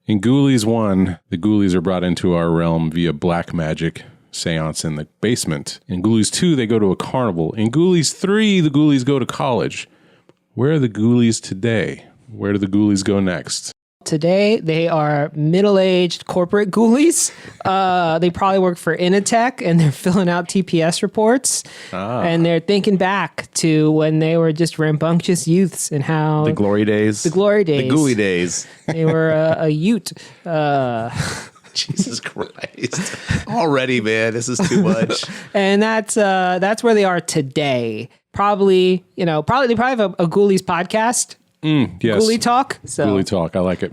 In Ghoulies 1, the Ghoulies are brought into our realm via black magic seance in the basement. In Ghoulies 2, they go to a carnival. In Ghoulies 3, the Ghoulies go to college. Where are the Ghoulies today? Where do the Ghoulies go next? Today, they are middle-aged corporate ghoulies. They probably work for Initech, and they're filling out TPS reports. And they're thinking back to when they were just rambunctious youths and how... The glory days. The glory days. The ghoulie days. They were a ute. Jesus Christ. Already, man, this is too much. And that's where they are today. Probably, they probably have a Ghoulies podcast. Yes. Ghoulie Talk. So. Ghoulie Talk. I like it.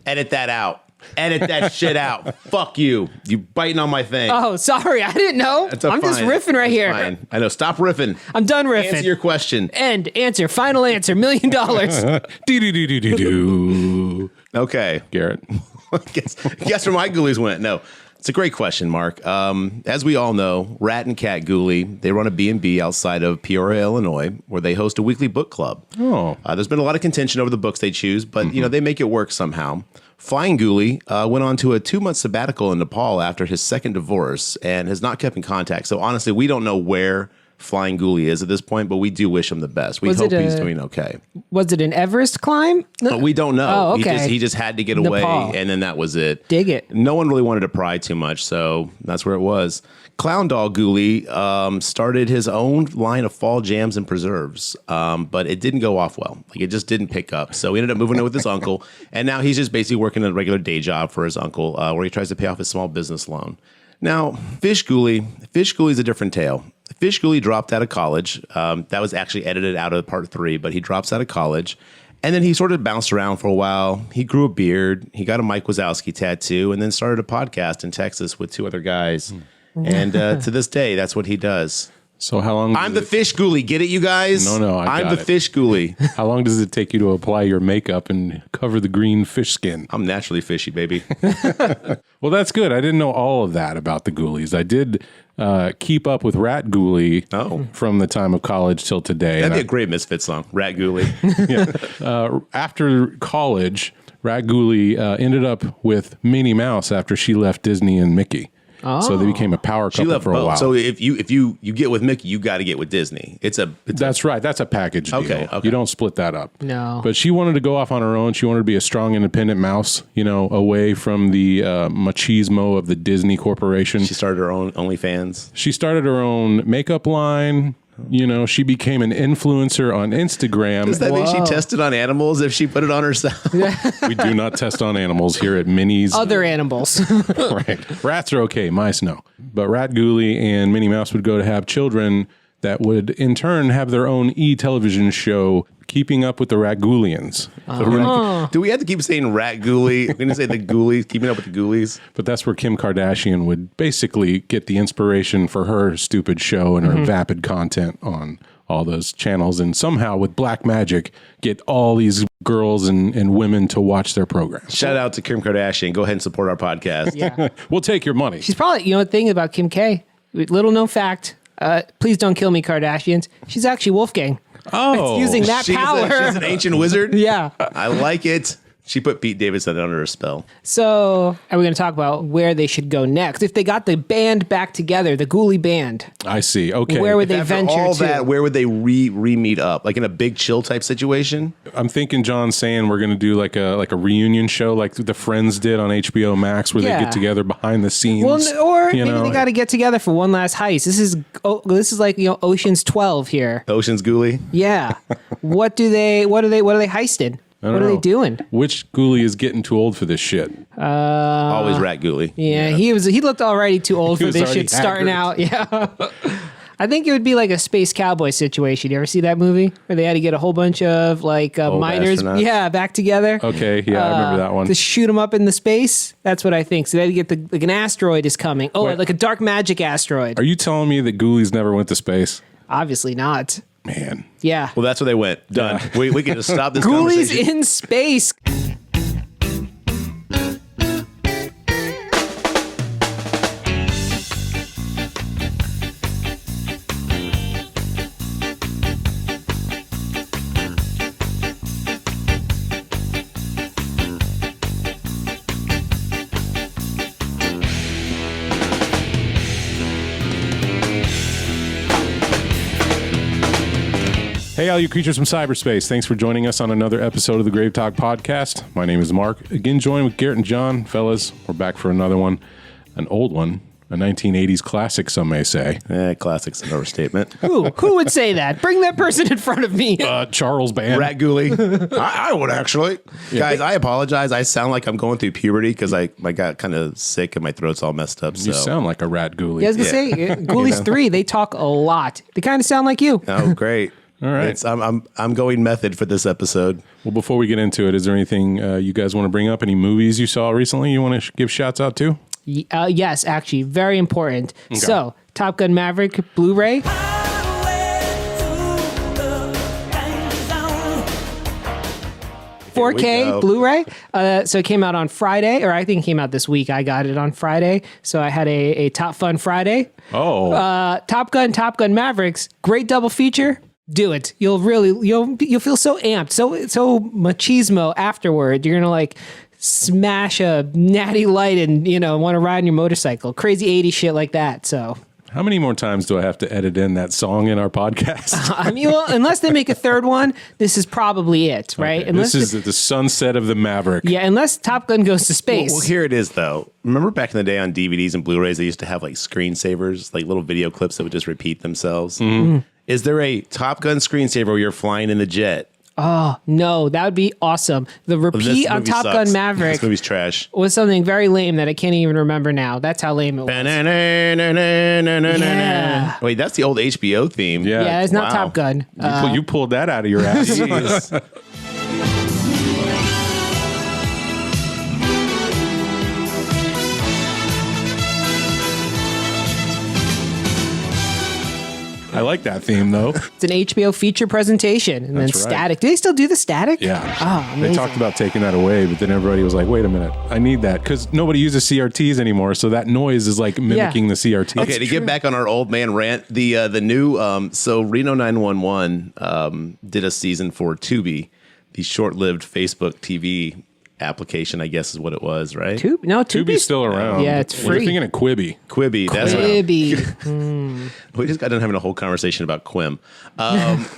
Edit that out. Edit that shit out. Fuck you. You biting on my thing. Oh, sorry. I didn't know. I'm just riffing right here. Fine. I know. Stop riffing. I'm done riffing. Answer your question. End. Answer. Final answer. $1 million. Do. Okay. Garrett. Guess where my Ghoulies went? No. It's a great question, Mark. As we all know, Rat and Cat Ghoulie, they run a B&B outside of Peoria, Illinois, where they host a weekly book club. Oh. There's been a lot of contention over the books they choose, but they make it work somehow. Flying Ghoulie went on to a 2-month sabbatical in Nepal after his second divorce and has not kept in contact. So honestly, we don't know where Flying Ghoulie is at this point, but we do wish him the best. We hope he's doing okay. Was it an Everest climb? No, we don't know. Oh, okay. He just had to get away, Nepal. and then that was it. Dig it. No one really wanted to pry too much, so that's where it was. Clown Doll Ghoulie started his own line of fall jams and preserves, but it didn't go off well. Like, it just didn't pick up. So he ended up moving in with his uncle, and now he's just basically working a regular day job for his uncle, where he tries to pay off his small business loan. Now, Fish Ghoulie is a different tale. Fish Ghoulie dropped out of college. That was actually edited out of part 3, but he drops out of college. And then he sort of bounced around for a while. He grew a beard. He got a Mike Wazowski tattoo and then started a podcast in Texas with 2 other guys. And to this day, that's what he does. So how long? I'm the Fish Ghoulie. Get it, you guys? No, I'm the Fish Ghoulie. How long does it take you to apply your makeup and cover the green fish skin? I'm naturally fishy, baby. Well, that's good. I didn't know all of that about the Ghoulies. I did keep up with Rat Ghoulie from the time of college till today. That'd be a great Misfit song, Rat Ghoulie. After college, Rat Ghoulie ended up with Minnie Mouse after she left Disney and Mickey. Oh. So they became a power couple for a while. So if you get with Mickey, you got to get with Disney. That's right. That's a package deal. Okay. You don't split that up. No. But she wanted to go off on her own. She wanted to be a strong, independent mouse, away from the machismo of the Disney Corporation. She started her own OnlyFans. She started her own makeup line. She became an influencer on Instagram. Does that mean she tested on animals if she put it on herself? We do not test on animals here at Minnie's. Other animals. Right. Rats are okay. Mice, no. But Rat Ghoulie and Minnie Mouse would go to have children that would in turn have their own television show, Keeping Up with the Rat-Ghoulians. Do we have to keep saying Rat Ghoulie? We're going to say the Ghoulies, Keeping Up with the Ghoulies. But that's where Kim Kardashian would basically get the inspiration for her stupid show and her vapid content on all those channels, and somehow with black magic get all these girls and women to watch their programs. Shout out to Kim Kardashian. Go ahead and support our podcast. Yeah. We'll take your money. She's probably, the thing about Kim K, little known fact, please don't kill me, Kardashians. She's actually Wolfgang. Oh. It's using that power. She's an ancient wizard? Yeah. I like it. She put Pete Davidson under her spell. So, are we going to talk about where they should go next? If they got the band back together, the Ghoulie band. I see. Okay. Where would they After venture all to? that, where would they re-meet up? Like in a Big Chill type situation? I'm thinking John's saying we're going to do like a reunion show like the Friends did on HBO Max where they get together behind the scenes. Well, or maybe they got to get together for one last heist. This is like Ocean's 12 here. Ocean's Ghoulie? Yeah. What are they heisting? What are they doing? Which Ghoulie is getting too old for this shit? Always Rat Ghoulie. Yeah, he looked already too old for this shit starting out. Yeah. I think it would be like a space cowboy situation. You ever see that movie where they had to get a whole bunch of miners, back together? Okay, yeah, I remember that one. To shoot them up in the space. That's what I think. So they had to get an asteroid is coming. Oh, like a dark magic asteroid. Are you telling me that Ghoulies never went to space? Obviously not. Man. Yeah. Well, that's where they went. Done. Yeah. We can just stop this Ghoulies conversation. in space. Hey, all you creatures from cyberspace. Thanks for joining us on another episode of the GraveTalk podcast. My name is Mark. Again, joined with Garrett and John. Fellas, we're back for another one. An old one. A 1980s classic, some may say. Classic's an overstatement. Who would say that? Bring that person in front of me. Charles Band. Rat Ghoulie. I would actually. Yeah. Guys, I apologize. I sound like I'm going through puberty because I got kind of sick and my throat's all messed up. You sound like a rat ghoulie. I was going to say, Ghoulies 3, they talk a lot. They kind of sound like you. Oh, great. All right. I'm going method for this episode. Well, before we get into it, is there anything you guys want to bring up? Any movies you saw recently you want to give shouts out to? Yes, actually, very important. Okay. So, Top Gun Maverick Blu-ray. 4K Blu-ray. So it came out on Friday, or I think it came out this week. I got it on Friday, so I had a Top Fun Friday. Oh, Top Gun Mavericks, great double feature. Do it. You'll feel so amped, so machismo afterward. You're gonna like smash a natty light and want to ride on your motorcycle. Crazy 80s shit like that. So. How many more times do I have to edit in that song in our podcast? I mean, well, unless they make a third one, this is probably it, right? Okay. This is the sunset of the Maverick. Yeah, unless Top Gun goes to space. Well, here it is, though. Remember back in the day on DVDs and Blu-rays, they used to have like screensavers, like little video clips that would just repeat themselves. Mm-hmm. Is there a Top Gun screensaver where you're flying in the jet? Oh, no, that would be awesome. The repeat on Top Gun Maverick this movie's trash. Was something very lame that I can't even remember now. That's how lame it was. Yeah. Wait, that's the old HBO theme. Yeah, it's not Top Gun. You pulled that out of your ass. I like that theme, though. It's an HBO feature presentation. And That's then right. static. Do they still do the static? Yeah. Oh, amazing. They talked about taking that away, but then everybody was like, wait a minute, I need that. Because nobody uses CRTs anymore, so that noise is like mimicking the CRT. Okay, to get back on our old man rant, the new, so Reno 911 did a season for Tubi, the short-lived Facebook TV application, I guess is what it was, right? Tubi's still around. Yeah, it's free. You're thinking of Quibi. Quibi. That's Quibi. We just got done having a whole conversation about Quim.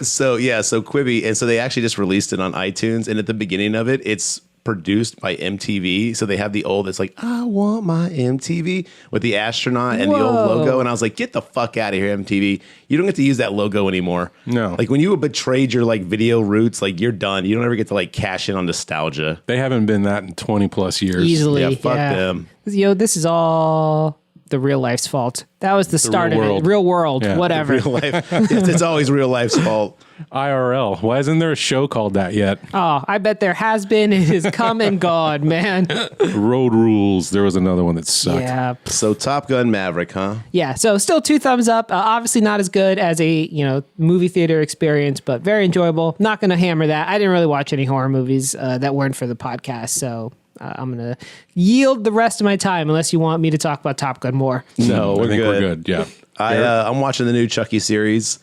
So Quibi, and so they actually just released it on iTunes, and at the beginning of it, it's produced by MTV. So they have the old, it's like, I want my MTV with the astronaut and the old logo. And I was like, get the fuck out of here, MTV. You don't get to use that logo anymore. No. Like when you betrayed your like video roots, like you're done. You don't ever get to like cash in on nostalgia. They haven't been that in 20 plus years. Easily. Yeah, fuck them. This is all the real life's fault. That was the start of it. Real world, whatever. Real life. It's always real life's fault. IRL. Why isn't there a show called that yet? Oh, I bet there has been. It has come and gone, man. Road Rules. There was another one that sucked. Yeah. So Top Gun Maverick, huh? Yeah. So still 2 thumbs up. Obviously not as good as a movie theater experience, but very enjoyable. Not going to hammer that. I didn't really watch any horror movies that weren't for the podcast, so I'm going to yield the rest of my time unless you want me to talk about Top Gun more. No, I think we're good. Yeah. I'm watching the new Chucky series.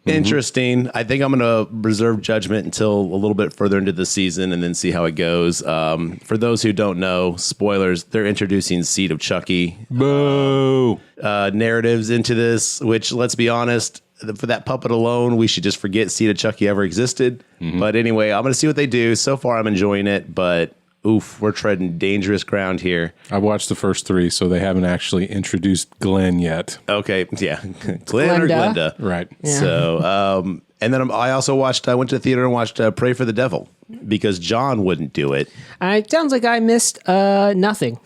Interesting. I think I'm going to reserve judgment until a little bit further into the season and then see how it goes. For those who don't know, spoilers, they're introducing Seed of Chucky Boo. Narratives into this, which, let's be honest, for that puppet alone, we should just forget Seed of Chucky ever existed. But anyway, I'm going to see what they do. So far, I'm enjoying it, but oof, we're treading dangerous ground here. I watched the first 3, so they haven't actually introduced Glenn yet. Okay, yeah. Glenn or Glenda. Right. Yeah. So, and then I also went to the theater and watched Pray for the Devil because John wouldn't do it. It sounds like I missed nothing.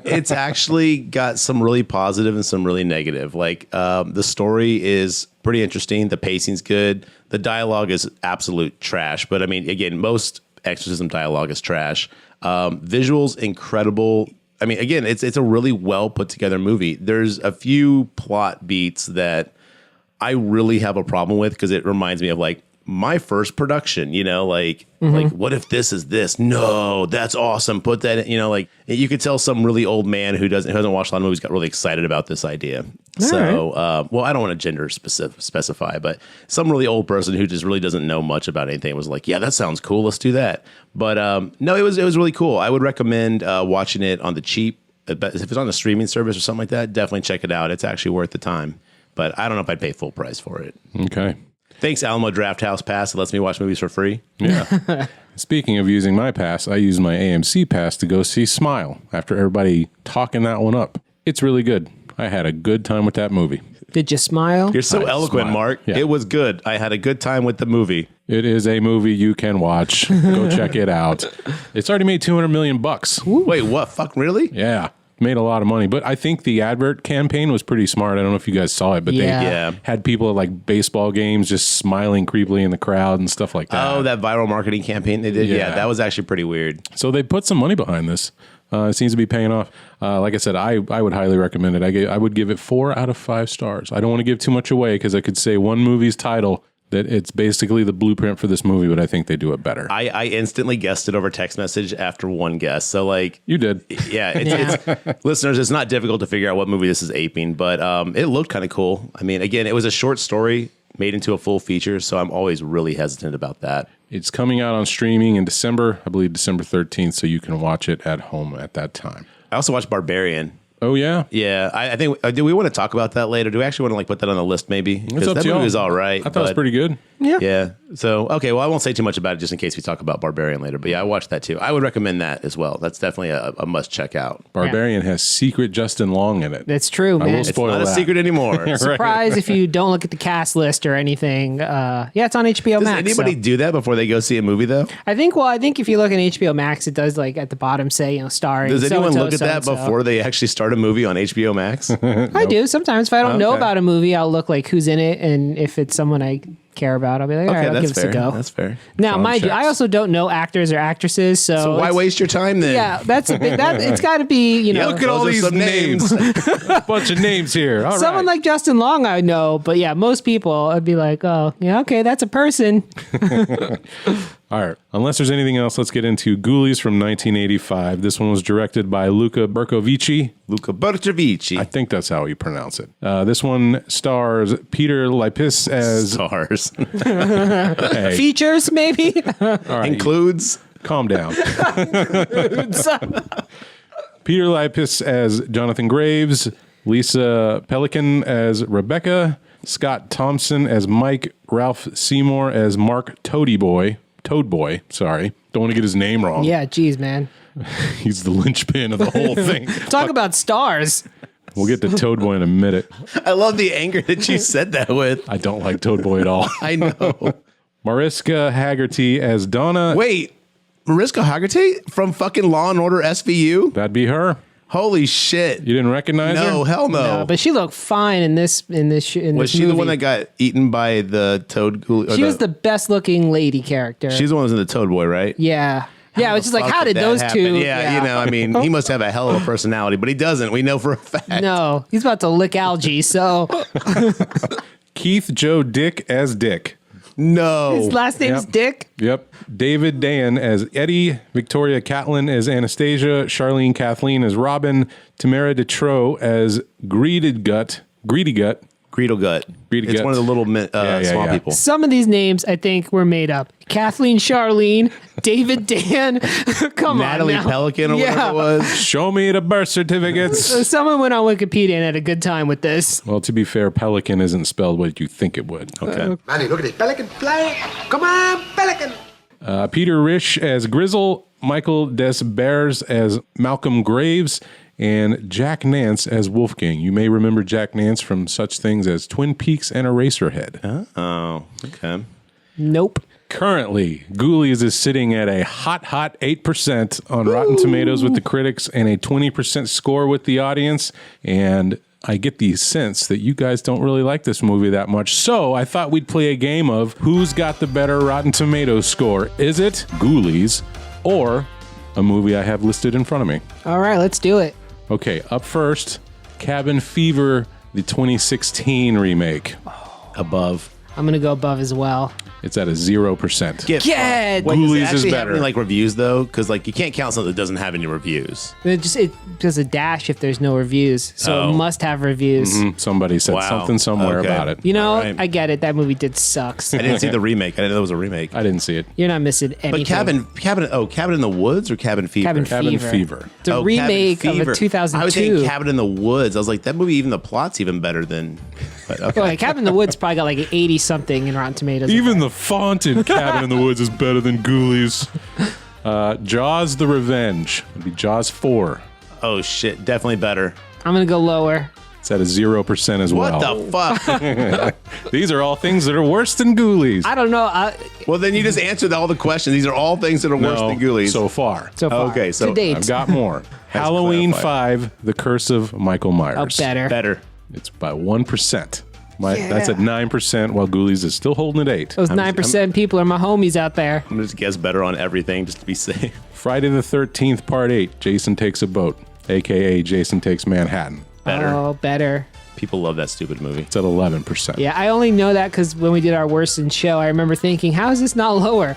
It's actually got some really positive and some really negative. Like the story is pretty interesting. The pacing's good. The dialogue is absolute trash. But I mean, again, most exorcism dialogue is trash. Visuals incredible. I mean, again, it's a really well put together movie. There's a few plot beats that I really have a problem with because it reminds me of like my first production, like what if this is this? No, that's awesome. Put that in, like you could tell some really old man who hasn't watched a lot of movies got really excited about this idea. Well, I don't want to gender specify, but some really old person who just really doesn't know much about anything was like, yeah, that sounds cool. Let's do that. But no, it was really cool. I would recommend watching it on the cheap. If it's on a streaming service or something like that, definitely check it out. It's actually worth the time. But I don't know if I'd pay full price for it. Okay. Thanks, Alamo Draft House Pass. It lets me watch movies for free. Yeah. Speaking of using my pass, I used my AMC pass to go see Smile after everybody talking that one up. It's really good. I had a good time with that movie. Did you smile? You're so eloquent, smile. Mark. Yeah. It was good. I had a good time with the movie. It is a movie you can watch. Go check it out. It's already made $200 million. Wait, what? Fuck, really? Yeah. Made a lot of money. But I think the advert campaign was pretty smart. I don't know if you guys saw it, but Yeah. they had people at like baseball games just smiling creepily in the crowd and stuff like that. Oh, that viral marketing campaign they did? Yeah, Yeah. that was actually pretty weird. So they put some money behind this. It seems to be paying off. Like I said, I would highly recommend it. I would give it 4 out of 5 stars. I don't want to give too much away because I could say one movie's title that it's basically the blueprint for this movie, but I think they do it better. I instantly guessed it over text message after one guess. So, like, You did. yeah, it's listeners, it's not difficult to figure out what movie this is aping, but it looked kind of cool. I mean, again, it was a short story made into a full feature, so I'm always really hesitant about that. It's coming out on streaming in December, I believe December 13th, so you can watch it at home at that time. I also watched Barbarian. Oh, yeah? Yeah, I think, do we want to talk about that later? Do we actually want to like put that on the list maybe? It's up that to y'all. movie was all right. I thought it was pretty good. Yeah. Yeah. So, okay, well, I won't say too much about it just in case we talk about Barbarian later. But yeah, I watched that too. I would recommend that as well. That's definitely a must check out. Barbarian has secret Justin Long in it. That's true, I man. will It's spoil not a that. secret anymore. Surprise if you don't look at the cast list or anything. Yeah, it's on HBO Does Max. anybody so. do that before they go see a movie, though? I think if you look at HBO Max, it does like at the bottom say, starring. Does anyone so-and-so, look at that so-and-so. before they actually start a movie on HBO Max? I do sometimes. If I don't know Okay. about a movie, I'll look like who's in it, and if it's someone I care about, I'll be like, all right, I'll that's give this fair. a go. That's fair. Now, Phone mind you, checks. I also don't know actors or actresses, So why it's- waste your time then? Yeah, that's a big. That it's got to be Yeah, Look at all those are these some names. A bunch of names here. All someone right. like Justin Long. I know, but yeah, most people, I'd be like, oh, yeah, okay, that's a person. All right. Unless there's anything else, let's get into Ghoulies from 1985. This one was directed by Luca Bercovici. Luca Bercovici. I think that's how you pronounce it. This one stars Peter Lipis as... Stars. Hey, Features, maybe. all right, Includes. calm down. Peter Lipis as Jonathan Graves, Lisa Pelican as Rebecca, Scott Thompson as Mike, Ralph Seymour as Mark Toad Boy, sorry. Don't want to get his name wrong. Yeah, geez, man. He's the linchpin of the whole thing. Talk about stars. We'll get to Toad Boy in a minute. I love the anger that you said that with. I don't like Toad Boy at all. I know. Mariska Haggerty as Donna. Wait, Mariska Hargitay from fucking Law and Order SVU? That'd be her. Holy shit. You didn't recognize her? No, hell no. But she looked fine in this. Was she the one that got eaten by the Toad? She was the best looking lady character. She's the one who's in the Toad Boy, right? Yeah. Yeah, it was just like, Fuck how did that those happen? two? Yeah, you know, I mean, he must have a hell of a personality, but he doesn't. We know for a fact. No, he's about to lick algae, so Keith Joe Dick as Dick. No. his last name's Yep. Dick. Yep. David Dan as Eddie, Victoria Catlin as Anastasia, Charlene Kathleen as Robin, Tamara Detroit as Greedy Gut. Greedle Gut. Greedle It's Gut. one of the little small yeah. people. Some of these names I think were made up. Kathleen Charlene, David Dan. Come Natalie on now. Pelican or whatever it was. Show me the birth certificates. Someone went on Wikipedia and had a good time with this. Well, to be fair, Pelican isn't spelled what you think it would. Okay. Manny, look at this pelican flying. Come on, pelican. Peter Risch as Grizzle, Michael Des Bears as Malcolm Graves, and Jack Nance as Wolfgang. You may remember Jack Nance from such things as Twin Peaks and Eraserhead. Oh, okay. Nope. Currently, Ghoulies is sitting at a hot 8% on Rotten Tomatoes with the critics and a 20% score with the audience. And I get the sense that you guys don't really like this movie that much. So I thought we'd play a game of who's got the better Rotten Tomatoes score. Is it Ghoulies or a movie I have listed in front of me? All right, let's do it. Okay, up first, Cabin Fever, the 2016 remake. Above. I'm going to go above as well. It's at a 0%. Get Get! Wait, Ghoulies does it is actually have better. any, like reviews though? Because like you can't count something that doesn't have any reviews. It does a dash if there's no reviews. So it must have reviews. Somebody said Wow. something somewhere Okay. about it. You know, All right. I get it. That movie did sucks. I didn't see the remake. I didn't know it was a remake. I didn't see it. You're not missing anything. But Cabin in the Woods or Cabin Fever? Cabin Cabin Fever. Fever. It's a Oh, remake Cabin of Fever. a 2002. I was thinking Cabin in the Woods. I was like, that movie, even the plot's even better than. But okay. Well, Cabin in the Woods probably got like an 86 something in Rotten Tomatoes. Even the font in Cabin in the Woods is better than Ghoulies. Jaws: The Revenge. It'd be Jaws 4. Oh shit, definitely better. I'm gonna go lower. It's at a 0% as What well. the fuck? These are all things that are worse than Ghoulies. I don't know. Well, then you just answered all the questions. These are all things that are worse than Ghoulies. So far. So far. Okay, so to date. I've got more. Halloween clarified. 5, The Curse of Michael Myers. Oh, better. better. It's by 1%. That's at 9%, while Ghoulies is still holding at 8. Those 9% people are my homies out there. I'm just guess better on everything just to be safe. Friday the 13th, Part 8, Jason Takes a Boat, a.k.a. Jason Takes Manhattan. Better. Oh, better. People love that stupid movie. It's at 11%. Yeah, I only know that because when we did our worst in show, I remember thinking, how is this not lower?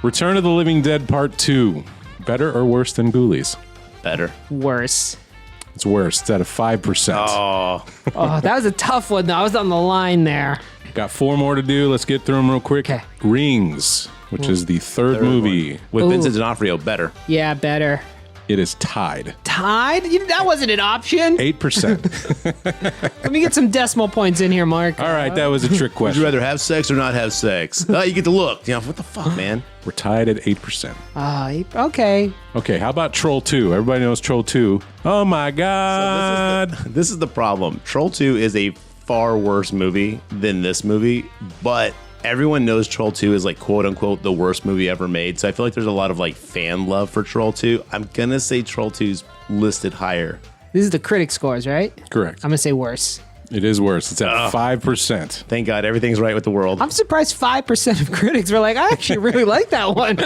Return of the Living Dead Part 2, better or worse than Ghoulies? Better. Worse. It's worse. It's at a 5%. Oh, Oh, that was a tough one, though. I was on the line there. Got 4 more to do. Let's get through them real quick. Okay. Rings, which is the third movie. with Ooh. Vincent D'Onofrio, better. Yeah, better. It is tied. Tied? That wasn't an option. 8%. Let me get some decimal points in here, Mark. All right, that was a trick Would you question. rather have sex or not have sex? You get to look. You know, what the fuck, man? We're tied at 8%. Okay. Okay, how about Troll 2? Everybody knows Troll 2. Oh my God. This is the problem. Troll 2 is a far worse movie than this movie, but everyone knows Troll 2 is like quote unquote the worst movie ever made. So I feel like there's a lot of like fan love for Troll 2. I'm gonna say Troll 2's listed higher. This is the critic scores, right? Correct. I'm going to say worse. It is worse. It's at 5%. Thank God everything's right with the world. I'm surprised 5% of critics were like, I actually really like that one.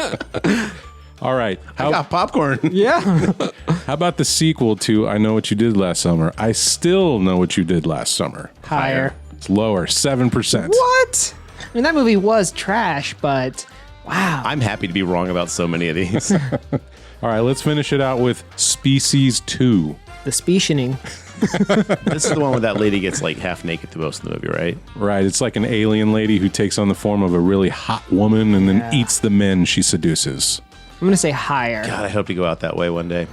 All right. I got popcorn. Yeah. How about the sequel to I Know What You Did Last Summer? I Still Know What You Did Last Summer. Higher. It's lower, 7%. What? I mean, that movie was trash, but wow. I'm happy to be wrong about so many of these. All right, let's finish it out with Species 2. The speciening. This is the one where that lady gets like half naked through most of the movie, right? Right, it's like an alien lady who takes on the form of a really hot woman and then eats the men she seduces. I'm going to say higher. God, I hope to go out that way one day.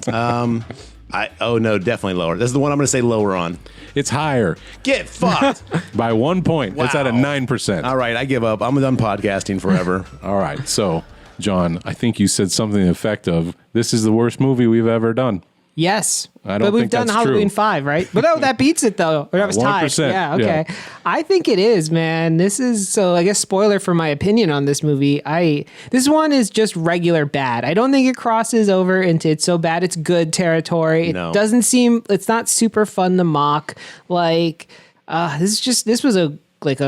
Oh no, definitely lower. This is the one I'm going to say lower on. It's higher Get fucked. by 1 point. It's at a Wow. 9%. All right, I give up. I'm done podcasting forever. All right, so, John, I think you said something to the effect of, this is the worst movie we've ever done. Yes. I don't but we've think done that's Halloween true. 5, right? But no, that beats it though. Or that was tied. 1%, Yeah, okay. yeah. I think it is, man. This is so I guess spoiler for my opinion on this movie. This one is just regular bad. I don't think it crosses over into it's so bad it's good territory. No. It doesn't seem it's not super fun to mock. Like this was a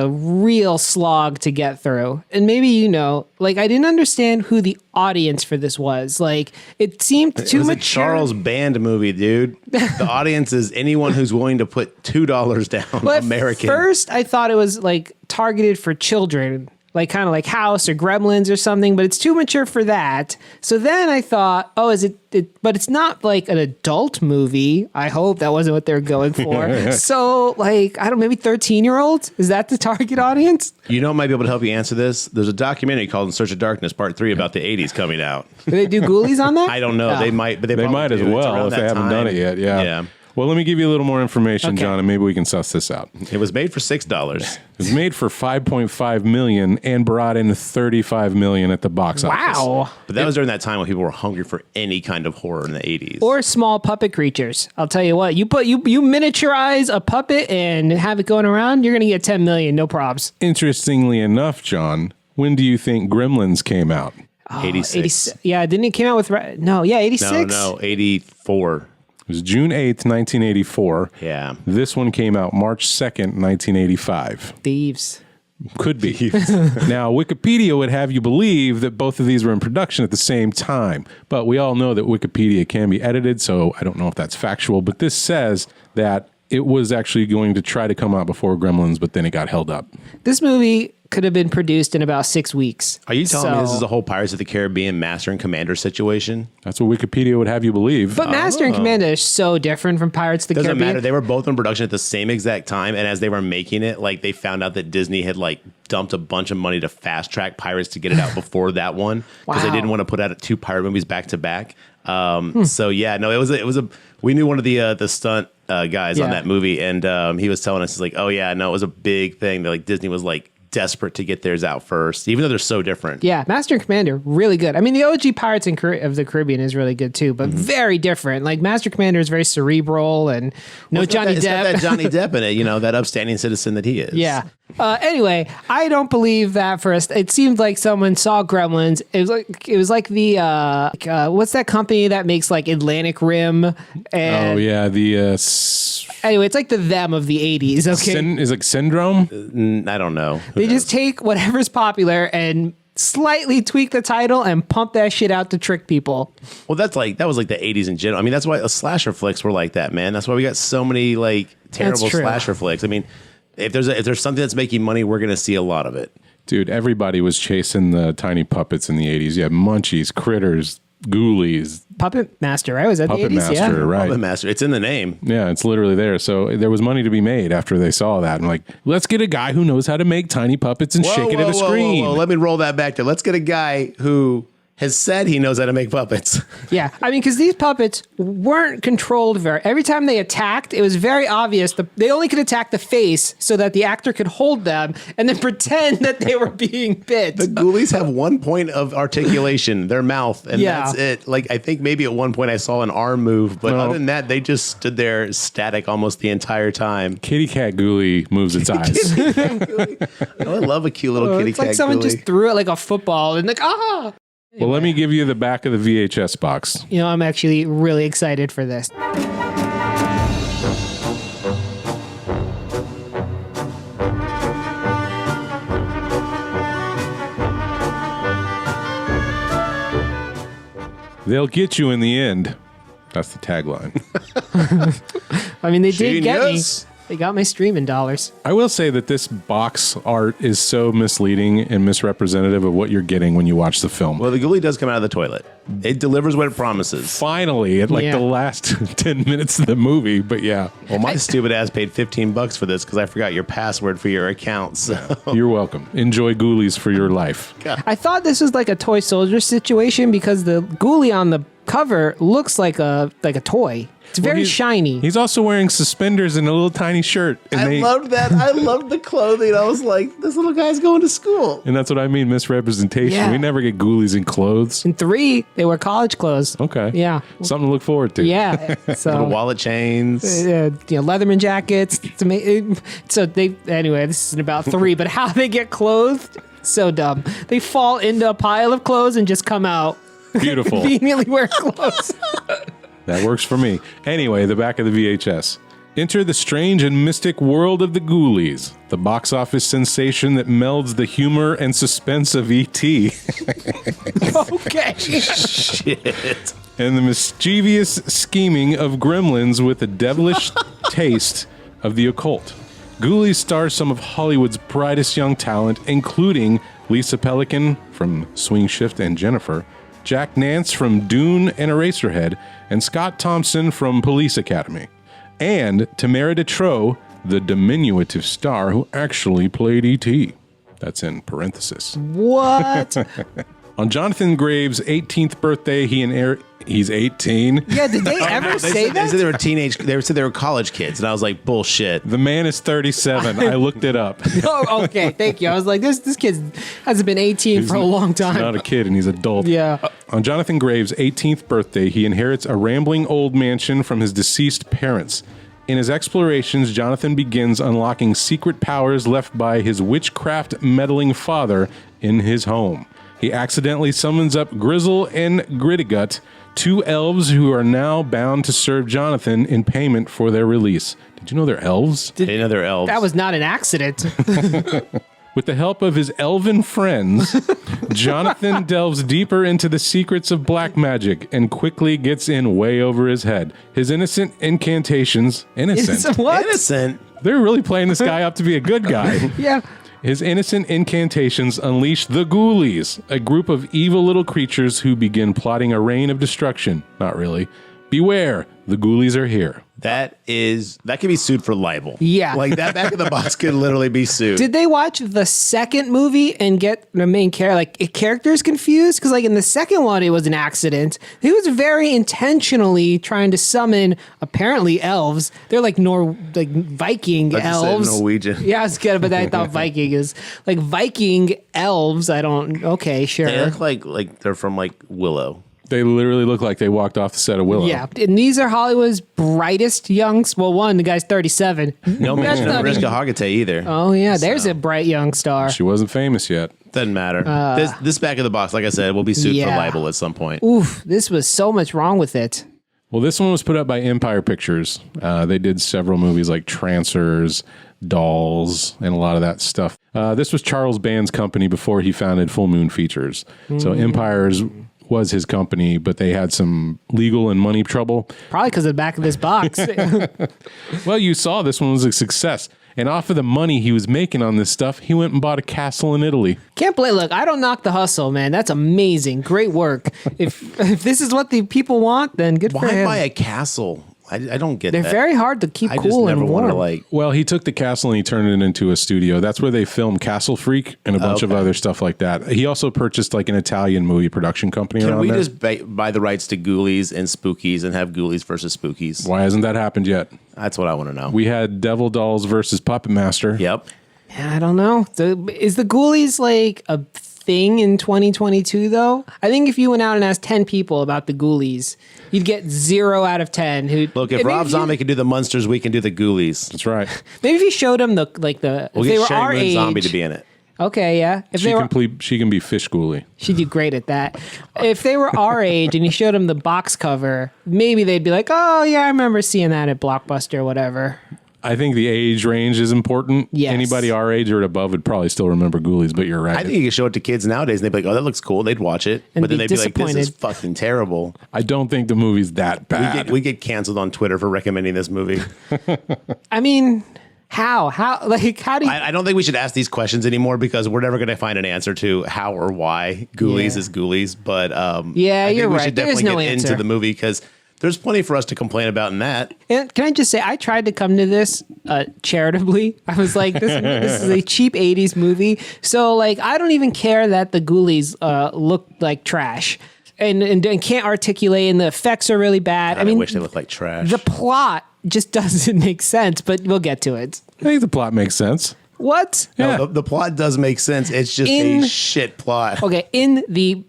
real slog to get through. And maybe I didn't understand who the audience for this was. Like it seemed too It was a mature. Charles Band movie, dude. The audience is anyone who's willing to put $2 down. Well, American. At first, I thought it was like targeted for children, like kind of like House or Gremlins or something, but it's too mature for that. So then I thought, oh, is it? But it's not like an adult movie. I hope that wasn't what they're going for. So like, I don't, maybe 13-year-olds? Is that the target audience? You know what might be able to help you answer this? There's a documentary called In Search of Darkness Part 3 about the 80s coming out. Do they do Ghoulies on that? I don't know. Oh. They might, but They probably might as do. It's well around if they that haven't done time. it yet. Yeah. Well, let me give you a little more information, Okay. John, and maybe we can suss this out. It was made for $6. It was made for $5.5 million and brought in $35 million at the box office. Wow. But that was during that time when people were hungry for any kind of horror in the 80s. Or small puppet creatures. I'll tell you what, you miniaturize a puppet and have it going around, you're going to get 10 million, no probs. Interestingly enough, John, when do you think Gremlins came out? 86. Yeah, didn't it came out with 86? No, 84. It was June 8th, 1984. Yeah. This one came out March 2nd, 1985. Thieves. Could be. Now, Wikipedia would have you believe that both of these were in production at the same time, but we all know that Wikipedia can be edited, so I don't know if that's factual, but this says that it was actually going to try to come out before Gremlins, but then it got held up. This movie could have been produced in about 6 weeks. Are you telling me this is a whole Pirates of the Caribbean Master and Commander situation? That's what Wikipedia would have you believe. But Master and Commander is so different from Pirates of the Doesn't Caribbean. matter. They were both in production at the same exact time, and as they were making it, like they found out that Disney had like dumped a bunch of money to fast track Pirates to get it out before that one because they Wow. didn't want to put out 2 pirate movies back to back. So yeah, no, it was a. We knew one of the stunt guys on Yeah. that movie, and he was telling us, he's like, oh yeah, no, it was a big thing. That like Disney was like desperate to get theirs out first, even though they're so different. Yeah, Master and Commander, really good. I mean, the OG Pirates of the Caribbean is really good too, but very different. Like Master Commander is very cerebral and It's got Johnny Depp. that Johnny Depp in it, that upstanding citizen that he is. Yeah. Anyway, I don't believe that for us. It seemed like someone saw Gremlins. It was like the what's that company that makes like Atlantic Rim? And Oh yeah, the anyway, it's like the them of the 80s. Okay, is like Syndrome. I don't know. they just take whatever's popular and slightly tweak the title and pump that shit out to trick people. Well, that was like the 80s in general. I mean, that's why slasher flicks were like that, man. That's why we got so many like terrible true. slasher flicks. I mean, if there's something that's making money, we're going to see a lot of it. Dude, everybody was chasing the tiny puppets in the 80s. You had Munchies, Critters, Ghoulies, Puppet Master, right? Was that Puppet the 80s? Master, Yeah. right? Puppet Master, it's in the name. Yeah, it's literally there. So there was money to be made after they saw that. And like, let's get a guy who knows how to make tiny puppets and shake it at a screen. Whoa. Let me roll that back there. Let's get a guy who has said he knows how to make puppets. Yeah, I mean, because these puppets weren't controlled every time they attacked, it was very obvious they only could attack the face so that the actor could hold them and then pretend that they were being bit. The Ghoulies have 1 point of articulation, their mouth, and Yeah. that's it. Like, I think maybe at one point I saw an arm move, but No. other than that, they just stood there static almost the entire time. Kitty cat Ghoulie moves its eyes. Oh, I love a cute little kitty It's cat like someone Ghoulie. just threw it like a football and like, ah! Well, let me give you the back of the VHS box. You know, I'm actually really excited for this. They'll get you in the end. That's the tagline. I mean, they did get me. Genius. They got my streaming dollars. I will say that this box art is so misleading and misrepresentative of what you're getting when you watch the film. Well, the Ghoulie does come out of the toilet. It delivers what it promises. Finally, at like Yeah. the last 10 minutes of the movie, but yeah, Well, my stupid ass paid $15 for this because I forgot your password for your account. So. you're welcome. Enjoy Ghoulies for your life. I thought this was like a toy soldier situation because the ghoulie on the cover looks like a toy. It's very he's- shiny. He's also wearing suspenders and a little tiny shirt. And I loved that. I loved the clothing. I was like, this little guy's going to school. And that's what I mean, misrepresentation. Yeah. We never get Ghoulies in clothes. In 3, they were college clothes. Okay. Yeah. Something to look forward to. Yeah. Little So wallet chains. Leatherman jackets. So anyway, this isn't about 3, but how they get clothed, so dumb. They fall into a pile of clothes and just come out Beautiful. conveniently wear clothes. That works for me. Anyway, the back of the VHS. Enter the strange and mystic world of the Ghoulies, the box office sensation that melds the humor and suspense of E.T. Okay. Shit. and the mischievous scheming of gremlins with a devilish taste of the occult. Ghoulies stars some of Hollywood's brightest young talent, including Lisa Pelican from Swing Shift and Jennifer, Jack Nance from Dune and Eraserhead, and Scott Thompson from Police Academy. And Tamara Detrow, the diminutive star who actually played E.T. That's in parenthesis. What? On Jonathan Graves' 18th birthday, he's 18. Yeah, did they ever say They that? said they were teenage. They said they were college kids, and I was like, bullshit. The man is 37. I looked it up. Oh, okay, thank you. I was like, this kid hasn't been 18 for a long time. He's not a kid and he's adult. Yeah. On Jonathan Graves' 18th birthday, he inherits a rambling old mansion from his deceased parents. In his explorations, Jonathan begins unlocking secret powers left by his witchcraft meddling father in his home. He accidentally summons up Grizzle and Grittigut, 2 elves who are now bound to serve Jonathan in payment for their release. Did you know they're elves? Another elves. That was not an accident. With the help of his elven friends, Jonathan delves deeper into the secrets of black magic and quickly gets in way over his head. His innocent incantations... Innocent? What? innocent. They're really playing this guy up to be a good guy. Yeah. His innocent incantations unleash the Ghoulies, a group of evil little creatures who begin plotting a reign of destruction. Not really. Beware, the Ghoulies are here. That can be sued for libel. Yeah. Like that back of the box could literally be sued. Did they watch the second movie and get the main characters confused? Because like in the second one, it was an accident. He was very intentionally trying to summon apparently elves. They're like Viking elves. Norwegian. Yeah, I was good, but I thought Viking is like Viking elves. Okay, sure. They look like they're from like Willow. They literally look like they walked off the set of Willow. Yeah, and these are Hollywood's brightest youngs. Well, the guy's 37. No mention of Mariska Hargitay either. Oh yeah, there's a bright young star. She wasn't famous yet. Doesn't matter. This back of the box, like I said, will be sued for libel at some point. Oof, this was so much wrong with it. Well, this one was put up by Empire Pictures. They did several movies like Trancers, Dolls, and a lot of that stuff. This was Charles Band's company before he founded Full Moon Features. So Empire's was his company, but they had some legal and money trouble. Probably because of the back of this box. Well, you saw this one was a success. And off of the money he was making on this stuff, he went and bought a castle in Italy. Can't believe. Look, I don't knock the hustle, man. That's amazing. Great work. If this is what the people want, then good for him. Why buy a castle? I don't get They're that. very hard to keep I just cool never and wanted warm. to Well, he took the castle and he turned it into a studio. That's where they filmed Castle Freak and a bunch of other stuff like that. He also purchased like an Italian movie production company Can around we there. just buy the rights to Ghoulies and Spookies and have Ghoulies versus Spookies? Why hasn't that happened yet? That's what I want to know. We had Devil Dolls versus Puppet Master. Yep. I don't know. Is the Ghoulies like a thing in 2022 though? I think if you went out and asked 10 people about the Ghoulies, you'd get 0 out of 10 who Look, if Rob Zombie can do the Munsters, we can do the Ghoulies. That's right. maybe if you showed them We'll if they get were Sherry our Moon age. Zombie to be in it. Okay, yeah. If She they were she can be Fish Ghoulie. She'd do great at that. If they were our age and you showed them the box cover, maybe they'd be like, oh, yeah, I remember seeing that at Blockbuster or whatever. I think the age range is important. Yes. Anybody our age or above would probably still remember Ghoulies, but you're right. I think you can show it to kids nowadays and they'd be like, oh, that looks cool. They'd watch it. And But then be they'd be like, this is disappointed. fucking terrible. I don't think the movie's that bad. We get canceled on Twitter for recommending this movie. I mean, how? How do you... I don't think we should ask these questions anymore because we're never going to find an answer to how or why Ghoulies Yeah. is Ghoulies. But Yeah, I think you're we right. should There is definitely no get answer. into the movie because there's plenty for us to complain about in that. And can I just say, I tried to come to this charitably. I was like, this is a cheap 80s movie. So, like, I don't even care that the Ghoulies look like trash and can't articulate, and the effects are really bad. I I mean, wish they looked like trash. the plot just doesn't make sense, but we'll get to it. I think the plot makes sense. What? Yeah. No, the plot does make sense. It's just a shit plot. Okay, in the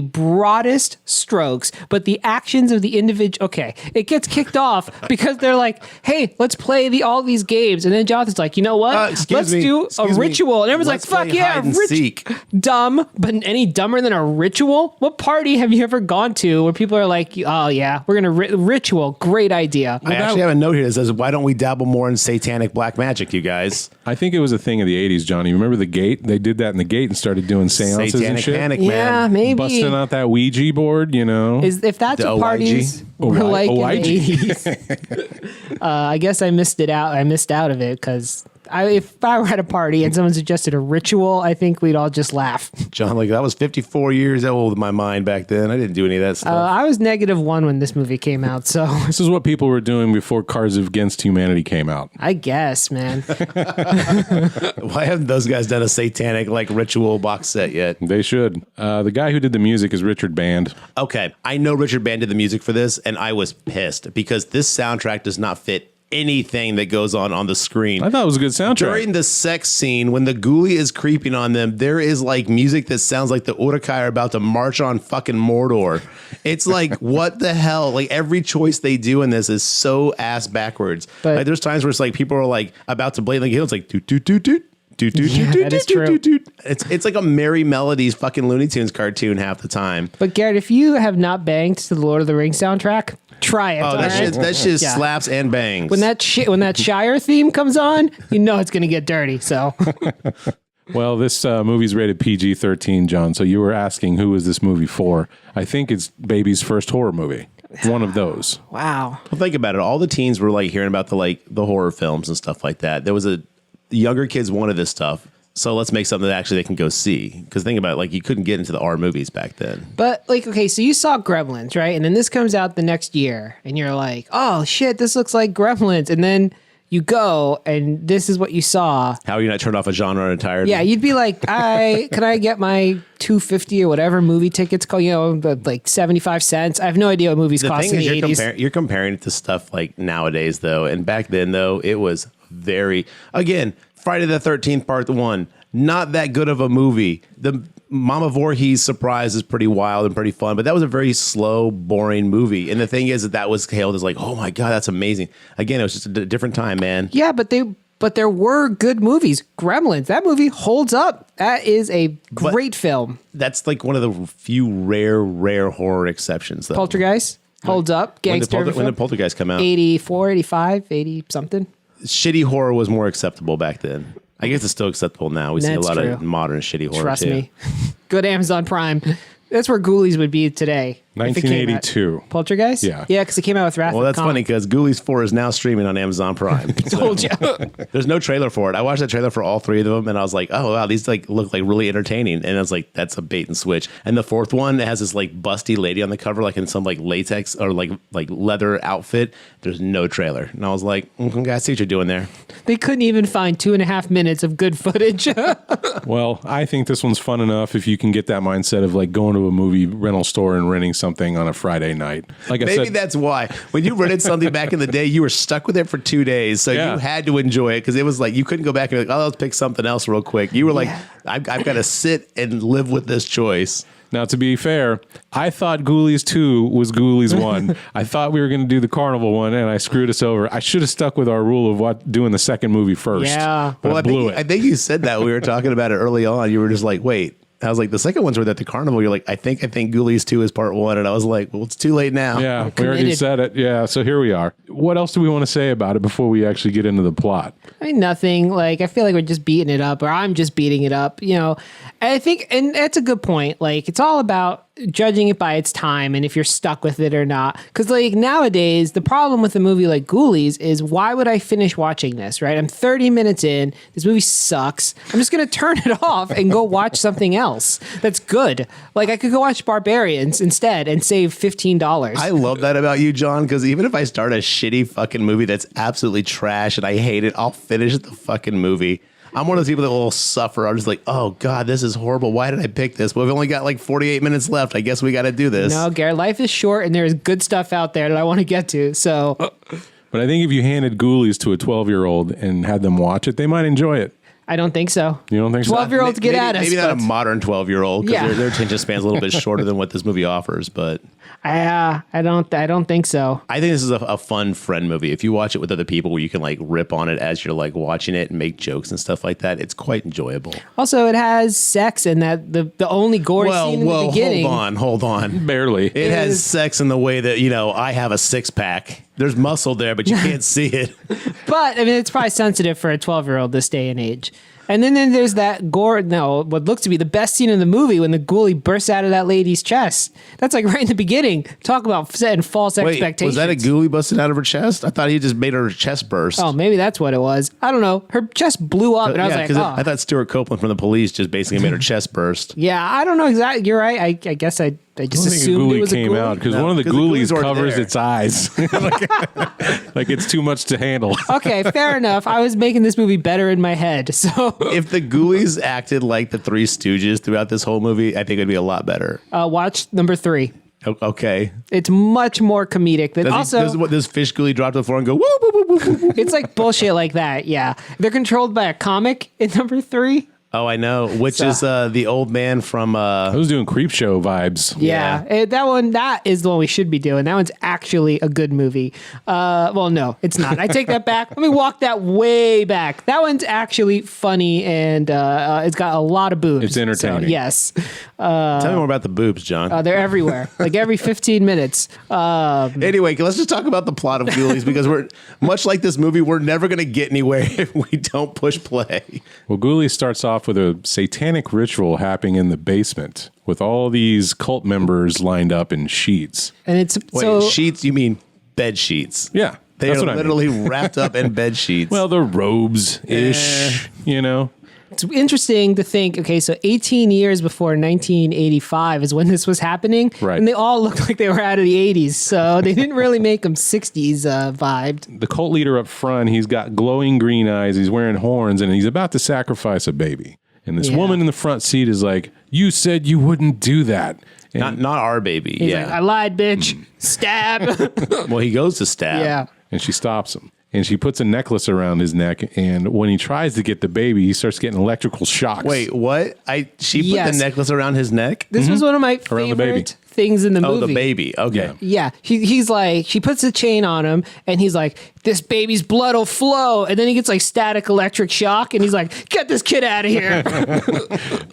broadest strokes, but the actions of the individual. Okay, it gets kicked off because they're like, "Hey, let's play all these games," and then Jonathan's like, "You know what? Let's do a ritual." And everyone's Let's like, "Fuck play yeah, hide and seek." dumb!" But any dumber than a ritual? What party have you ever gone to where people are like, "Oh yeah, we're gonna ritual? Great idea." I actually have a note here that says, why don't we dabble more in satanic black magic, you guys? I think it was a thing of the 80s, Johnny. Remember the Gate? They did that in the Gate and started doing seances and Satanic shit. panic, Yeah, man. maybe. Busting out that Ouija board, you know. If that's The what parties were like in the OIG. 80s, I guess I missed it out. I missed out of it because if I were at a party and someone suggested a ritual, I think we'd all just laugh. John, like, that was 54 years old in my mind back then. I didn't do any of that stuff. I was -1 when this movie came out, so This is what people were doing before Cards Against Humanity came out. I guess, man. Why haven't those guys done a satanic, like, ritual box set yet? They should. The guy who did the music is Richard Band. Okay, I know Richard Band did the music for this, and I was pissed because this soundtrack does not fit anything that goes on the screen. I thought it was a good soundtrack. During the sex scene, when the ghoulie is creeping on them, there is like music that sounds like the Urukai are about to march on fucking Mordor. It's like, what the hell? Like, every choice they do in this is so ass backwards. But- like, there's times where it's like people are like about to blatantly kill. It's like toot toot toot toot. Toot, toot, Yeah, toot, toot, that is toot, true. toot, toot. It's like a Merry Melodies fucking Looney Tunes cartoon half the time. But Garrett, if you have not banged to the Lord of the Rings soundtrack, try it. Oh, all that right? shit Yeah. slaps and bangs. When that Shire theme comes on, you know it's gonna get dirty. So Well, this movie's rated PG-13, John. So you were asking who is this movie for? I think it's baby's first horror movie. One of those. wow. Well, think about it. All the teens were like hearing about the horror films and stuff like that. There was the younger kids wanted this stuff. So let's make something that actually they can go see. Because think about it, like you couldn't get into the R movies back then. But like, okay, so you saw Gremlins, right? And then this comes out the next year, and you're like, oh shit, this looks like Gremlins. And then you go, and this is what you saw. How are you not turned off a genre entirely? Yeah, you'd be like, can I get my $2.50 or whatever movie tickets called? Like 75 cents. I have no idea what movies cost in the 80s. You're comparing it to stuff like nowadays, though. And back then, though, it was very, again, Friday the 13th Part 1, not that good of a movie. The Mama Voorhees surprise is pretty wild and pretty fun, but that was a very slow, boring movie. And the thing is that was hailed as like, oh my God, that's amazing. Again, it was just a different time, man. Yeah, but there were good movies. Gremlins, that movie holds up. That is a great film. That's like one of the few rare horror exceptions, though. Poltergeist holds up. Gangster when did Poltergeist come out? 84, 85, 80 something. Shitty horror was more acceptable back then. I guess it's still acceptable now. We see a lot true. of modern shitty horror. Trust too. me. Good Amazon Prime. That's where Ghoulies would be today. 1982. Poltergeist? Yeah. Yeah, because it came out with Wrath Well, of that's Khan. funny because Ghoulies 4 is now streaming on Amazon Prime. Told you. There's no trailer for it. I watched that trailer for all three of them, and I was like, "Oh wow, these like look like really entertaining." And I was like, "That's a bait and switch." And the fourth one has this like busty lady on the cover, like in some like latex or like leather outfit. There's no trailer, and I was like, "I see what you're doing there." They couldn't even find 2.5 minutes of good footage. Well, I think this one's fun enough if you can get that mindset of like going to a movie rental store and renting something on a Friday night. Like I Maybe said, that's why when you rented something back in the day, you were stuck with it for 2 days, so Yeah. you had to enjoy it because it was like you couldn't go back and be like, "Oh, let's pick something else real quick." You were like, "I've got to sit and live with this choice." now to be fair, I thought Ghoulies 2 was Ghoulies 1. I thought we were going to do the Carnival one, and I screwed us over. I should have stuck with our rule of doing the second movie first. Yeah. But I blew I it. think you said that. We were talking about it early on. You were just like, wait. I was like, the second ones were at the Carnival. You're like, I think Ghoulies 2 is Part 1. And I was like, well, it's too late now. Yeah, we already committed. said it. Yeah, so here we are. What else do we want to say about it before we actually get into the plot? I mean, nothing. Like, I feel like we're just beating it up, or I'm just beating it up, And I think, and that's a good point. Like, it's all about judging it by its time and if you're stuck with it or not. Because, like, nowadays, the problem with a movie like Ghoulies is why would I finish watching this, right? I'm 30 minutes in. This movie sucks. I'm just going to turn it off and go watch something else that's good. Like, I could go watch Barbarians instead and save $15. I love that about you, John, because even if I start a shitty fucking movie that's absolutely trash and I hate it, I'll finish the fucking movie. I'm one of those people that will suffer. I'm just like, oh, God, this is horrible. Why did I pick this? Well, we've only got like 48 minutes left. I guess we got to do this. No, Garrett, life is short and there's good stuff out there that I want to get to. So But I think if you handed Ghoulies to a 12-year-old and had them watch it, they might enjoy it. I don't think so. You don't think so? 12-year-olds get maybe, at us. Maybe not a but modern 12-year-old because Yeah. their attention span's a little bit shorter than what this movie offers. But I don't think so. I think this is a fun friend movie. If you watch it with other people where you can like rip on it as you're like watching it and make jokes and stuff like that, it's quite enjoyable. Also, it has sex in that the only gory scene in the beginning. hold on. Barely. It has sex in the way that, I have a six-pack. There's muscle there, but you can't see it. But I mean, it's probably sensitive for a 12-year-old this day and age. And then there's that what looks to be the best scene in the movie when the ghoulie bursts out of that lady's chest. That's like right in the beginning. Talk about setting false Wait, expectations. was that a ghoulie busted out of her chest? I thought he just made her chest burst. Oh, maybe that's what it was. I don't know. Her chest blew up, and I was like, oh. I thought Stuart Copeland from the Police just basically made her chest burst. Yeah, I don't know exactly. You're right. I guess I just I don't think a assumed it ghoulie was a came ghoulie. out because No, one of the because the ghoulies ghoulies weren't covers there. its eyes. like it's too much to handle. Okay, fair enough. I was making this movie better in my head. So If the ghoulies acted like the Three Stooges throughout this whole movie, I think it'd be a lot better. watch number 3. Okay. It's much more comedic than Does Fish Ghoulie drop to the floor and go, woo, woo, woo, woo, woo. it's like bullshit like that. Yeah. They're controlled by a comic in number 3. Oh, I know. Which is the old man from... I was doing creep show vibes. Yeah. That is the one we should be doing. That one's actually a good movie. Well, no, it's not. I take that back. Let me walk that way back. That one's actually funny and it's got a lot of boobs. It's entertaining. So, yes. Tell me more about the boobs, John. They're everywhere. Like every 15 minutes. Anyway, let's just talk about the plot of Ghoulies because we're much like this movie. We're never going to get anywhere if we don't push play. Well, Ghoulies starts off with a satanic ritual happening in the basement with all these cult members lined up in sheets. And it's Wait, sheets? You mean bed sheets? Yeah. They that's are what I mean. literally wrapped up in bed sheets. Well, they're robes-ish, It's interesting to think, okay, so 18 years before 1985 is when this was happening. Right. And they all looked like they were out of the 80s. So they didn't really make them 60s vibed. The cult leader up front, he's got glowing green eyes, he's wearing horns, and he's about to sacrifice a baby. And this woman in the front seat is like, you said you wouldn't do that. And Not our baby. He's yeah. like, I lied, bitch. Stab. Well, he goes to stab. Yeah. and she stops him. And she puts a necklace around his neck, and when he tries to get the baby, he starts getting electrical shocks. Wait, what? She put Yes. the necklace around his neck? This was one of my Around the baby. favorite things in the movie. Oh, the baby. Okay. Yeah, he's like, she puts a chain on him, and he's like, this baby's blood will flow. And then he gets like static electric shock, and he's like, get this kid out of here.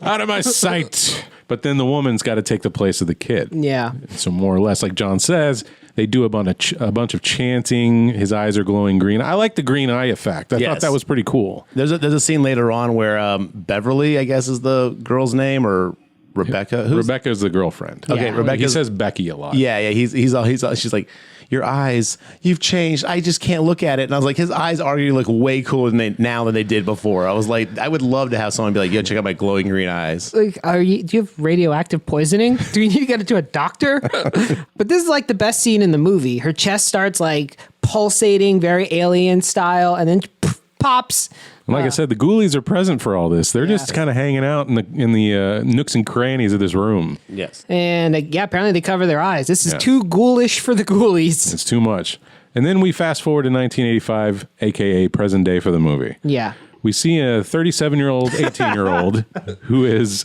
Out of my sight. But then the woman's got to take the place of the kid. Yeah. So more or less, like John says, they do a bunch of chanting. His eyes are glowing green. I like the green eye effect. I thought that was pretty cool. There's a scene later on where Beverly, I guess, is the girl's name, or Rebecca. Rebecca's the girlfriend. Okay, Yeah. Rebecca He says Becky a lot. Yeah, yeah. He's all. She's like, your eyes, you've changed. I just can't look at it. And I was like, his eyes arguably look way cooler now than they did before. I was like, I would love to have someone be like, yo, check out my glowing green eyes. Like, do you have radioactive poisoning? Do you need to get it to a doctor? But this is like the best scene in the movie. Her chest starts like pulsating, very alien style, and then pops. And like I said, the Ghoulies are present for all this. They're just kind of hanging out in the nooks and crannies of this room. Yes. And apparently they cover their eyes. This is too ghoulish for the Ghoulies. It's too much. And then we fast forward to 1985, a.k.a. present day for the movie. Yeah. We see a 37-year-old, 18-year-old who is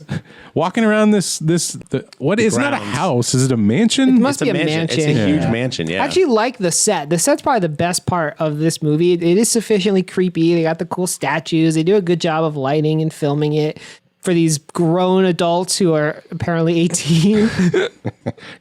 walking around it's not a house. Is it a mansion? It must It's be a mansion. It's a huge mansion, yeah. I actually like the set. The set's probably the best part of this movie. It is sufficiently creepy. They got the cool statues. They do a good job of lighting and filming it for these grown adults who are apparently 18.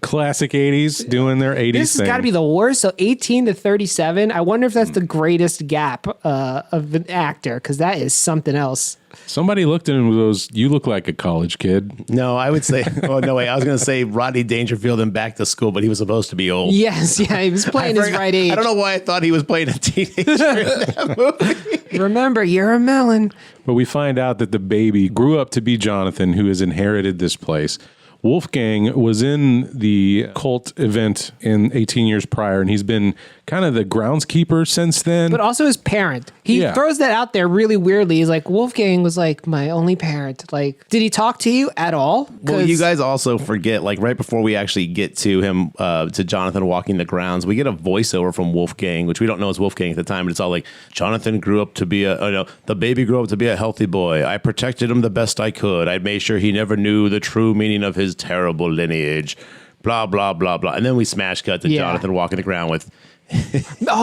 Classic 80s doing their 80s This has thing. got to be the worst. So 18 to 37. I wonder if that's the greatest gap of an actor, because that is something else. Somebody looked at him with those, you look like a college kid. No, I would say, oh, no, wait. I was going to say Rodney Dangerfield in Back to School, but he was supposed to be old. Yes, yeah, he was playing his right age. I don't know why I thought he was playing a teenager in that movie. Remember, you're a melon. But we find out that the baby grew up to be Jonathan, who has inherited this place. Wolfgang was in the cult event in 18 years prior, and he's been kind of the groundskeeper since then. But also his parent. He throws that out there really weirdly. He's like, Wolfgang was like my only parent. Like, did he talk to you at all? Well, you guys also forget, like right before we actually get to him, to Jonathan walking the grounds, we get a voiceover from Wolfgang, which we don't know is Wolfgang at the time, but it's all like, Jonathan grew up to be the baby grew up to be a healthy boy. I protected him the best I could. I made sure he never knew the true meaning of his terrible lineage. Blah, blah, blah, blah. And then we smash cut to Jonathan walking the ground with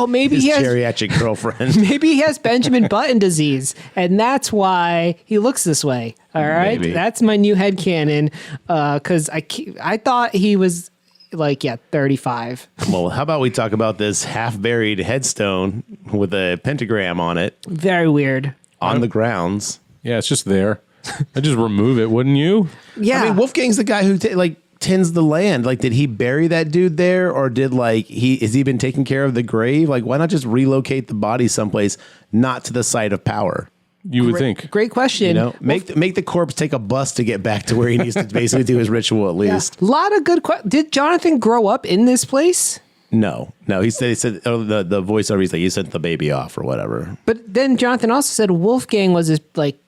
maybe his he has geriatric girlfriend. maybe he has Benjamin Button disease, and that's why he looks this way. All right, Maybe. that's my new headcanon. Because I thought he was like 35. Well, how about we talk about this half-buried headstone with a pentagram on it Very weird. on the grounds? Yeah, it's just there. I'd just remove it, wouldn't you? Yeah, I mean, Wolfgang's the guy who tends the land. Like, did he bury that dude there, or did has he been taking care of the grave? Like, why not just relocate the body someplace not to the site of power? You would think. Great question. You know, make the corpse take a bus to get back to where he needs to basically do his ritual at least. A lot of good questions. Did Jonathan grow up in this place? No. He said the voiceover. He's like, you sent the baby off or whatever. But then Jonathan also said Wolfgang was his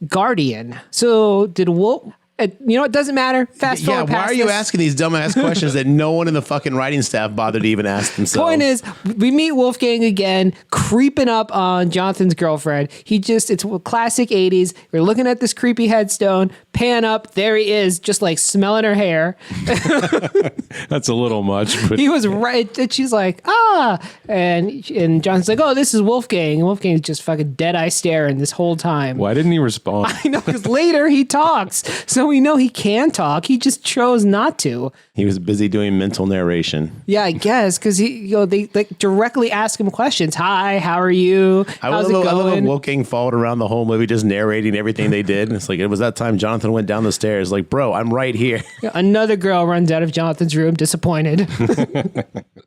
guardian. So did Wolf? It doesn't matter. Fast forward. Why past are you this. asking these dumbass questions that no one in the fucking writing staff bothered to even ask themselves? Point is, we meet Wolfgang again, creeping up on Jonathan's girlfriend. It's classic 80s. We're looking at this creepy headstone, pan up, there he is, just like smelling her hair. That's a little much. But He was right, and she's like, and Jonathan's like, oh, this is Wolfgang. And Wolfgang's just fucking dead-eye staring this whole time. why didn't he respond? I know, because later he talks, so we know he can talk. He just chose not to. He was busy doing mental narration. Yeah, I guess, because they like directly ask him questions. Hi, how are you? How's it I love going? Wolfgang followed around the whole movie just narrating everything they did. And it's like, it was that time Jonathan went down the stairs. Like, bro, I'm right here. Another girl runs out of Jonathan's room, disappointed.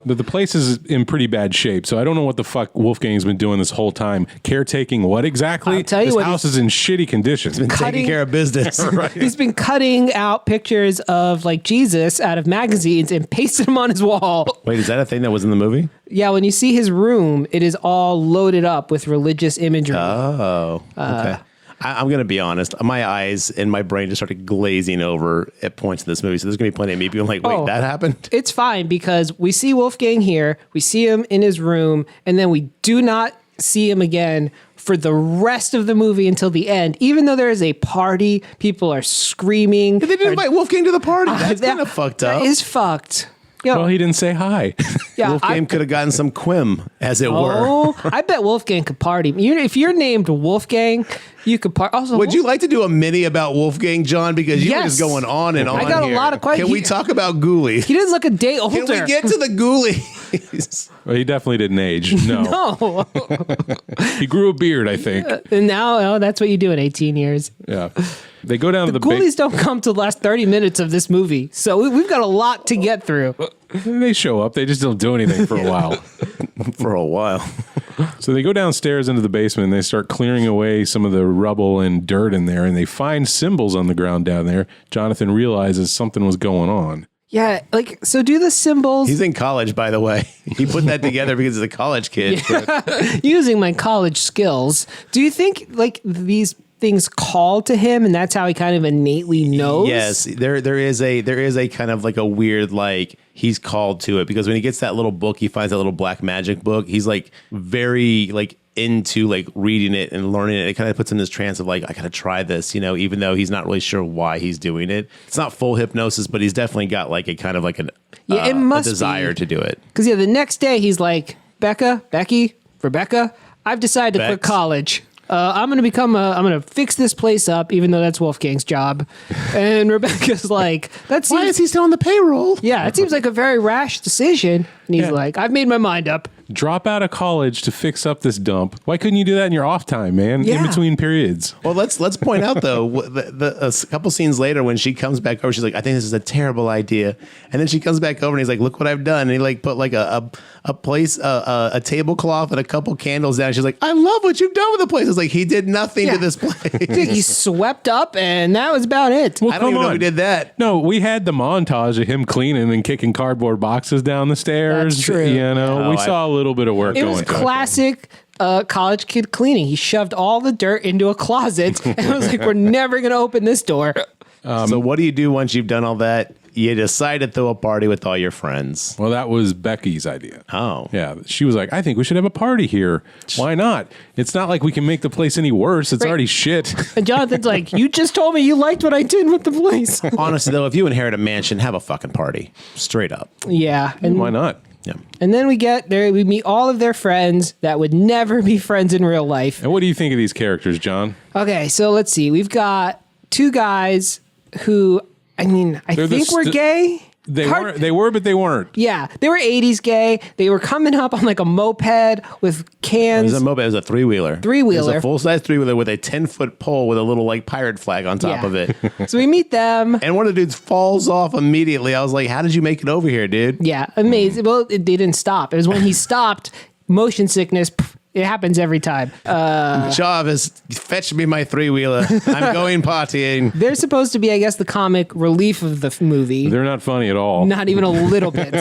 The place is in pretty bad shape, so I don't know what the fuck Wolfgang's been doing this whole time. Caretaking what exactly? I'll tell you this what, house is in shitty condition. Taking care of business. He's been cutting out pictures of like Jesus out of magazines and pasting them on his wall. Wait, is that a thing that was in the movie? Yeah, when you see his room, it is all loaded up with religious imagery. Oh, okay. I'm going to be honest. My eyes and my brain just started glazing over at points in this movie. So there's going to be plenty of me being like, wait, that happened? It's fine because we see Wolfgang here, we see him in his room, and then we do not see him again for the rest of the movie until the end. Even though there is a party, people are screaming. They didn't invite Wolfgang to the party. That's kind of fucked up. That is fucked. Yo, Well, he didn't say hi. yeah, Wolfgang could have gotten some quim, as it were. Oh, I bet Wolfgang could party. If you're named Wolfgang, you could party. Also, Would you like to do a mini about Wolfgang, John? Because you were just going on and on. I got a here. lot of questions. Can we talk about Ghoulies? He doesn't look a day older. Can we get to the Ghoulies? Well, he definitely didn't age. No. No. He grew a beard, I think. And now, that's what you do in 18 years. Yeah. They go down to the Ghoulies don't come to the last 30 minutes of this movie. So we've got a lot to get through. They show up. They just don't do anything for a while. For a while. So they go downstairs into the basement and they start clearing away some of the rubble and dirt in there, and they find symbols on the ground down there. Jonathan realizes something was going on. Yeah, so do the symbols. He's in college, by the way. He put that together because he's a college kid. Using my college skills. Do you think these things call to him and that's how he kind of innately knows? Yes, there is a kind of like a weird he's called to it, because when he gets that little book, he finds that little black magic book. He's very into reading it and learning it. It kind of puts him in this trance of I gotta try this, even though he's not really sure why he's doing it. It's not full hypnosis, but he's definitely got a kind of it must a desire be. To do it. Because the next day he's like, Rebecca, I've decided to quit Bex. college. I'm going to fix this place up, even though that's Wolfgang's job. And Rebecca's like, Why is he still on the payroll? Yeah, it seems like a very rash decision. And he's like, I've made my mind up. Drop out of college to fix up this dump. Why couldn't you do that in your off time, man? Yeah. In between periods. Well, let's point out though, a couple scenes later when she comes back over, she's like, "I think this is a terrible idea," and then she comes back over and he's like, "Look what I've done," and he put a tablecloth and a couple candles down. She's like, "I love what you've done with the place." It's like he did nothing to this place. Dude, he swept up, and that was about it. Well, I don't even know if he did that. No, we had the montage of him cleaning and kicking cardboard boxes down the stairs. That's true. We saw a little bit of work It going was on. classic college kid cleaning. He shoved all the dirt into a closet, and I was like, "We're never gonna open this door." So what do you do once you've done all that? You decide to throw a party with all your friends. Well, that was Becky's idea. Oh. Yeah. She was like, I think we should have a party here. Why not? It's not like we can make the place any worse. It's already shit. And Jonathan's like, "You just told me you liked what I did with the place." Honestly, though, if you inherit a mansion, have a fucking party. Straight up. Yeah, and Why not? Yeah. And then we get there, we meet all of their friends that would never be friends in real life. And what do you think of these characters, John? Okay, so let's see. We've got two guys who, I think we're gay. They were, but they weren't. Yeah, they were 80s gay. They were coming up on a moped with It cans. was a moped. It was a three-wheeler. Three-wheeler. It was a full-size three-wheeler with a 10-foot pole with a little pirate flag on top Yeah. of it. So we meet them. And one of the dudes falls off immediately. I was like, how did you make it over here, dude? Yeah, amazing. Well, they didn't stop. It was when he stopped, motion sickness. It happens every time. Chavez, fetch me my three-wheeler. I'm going partying. They're supposed to be, I guess, the comic relief of the movie. They're not funny at all. Not even a little bit.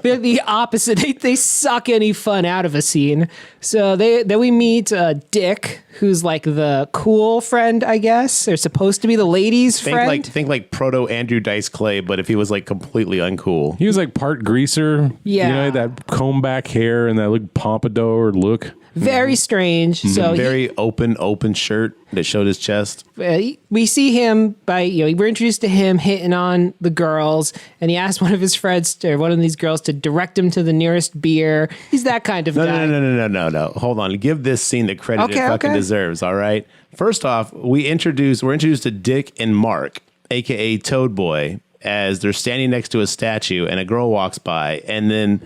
They're the opposite. They suck any fun out of a scene. So then we meet Dick, who's the cool friend, I guess. They're supposed to be the ladies' friend. Think like proto Andrew Dice Clay, but if he was completely uncool. He was part greaser. Yeah. That comb back hair and that pompadour look. Very strange. So Very open shirt that showed his chest. we see him we're introduced to him hitting on the girls, and he asked one of his friends, or one of these girls, to direct him to the nearest beer. He's that kind of guy. No. Hold on. Give this scene the credit it fucking deserves, all right? First off, we're introduced to Dick and Mark, aka Toad Boy, as they're standing next to a statue, and a girl walks by, and then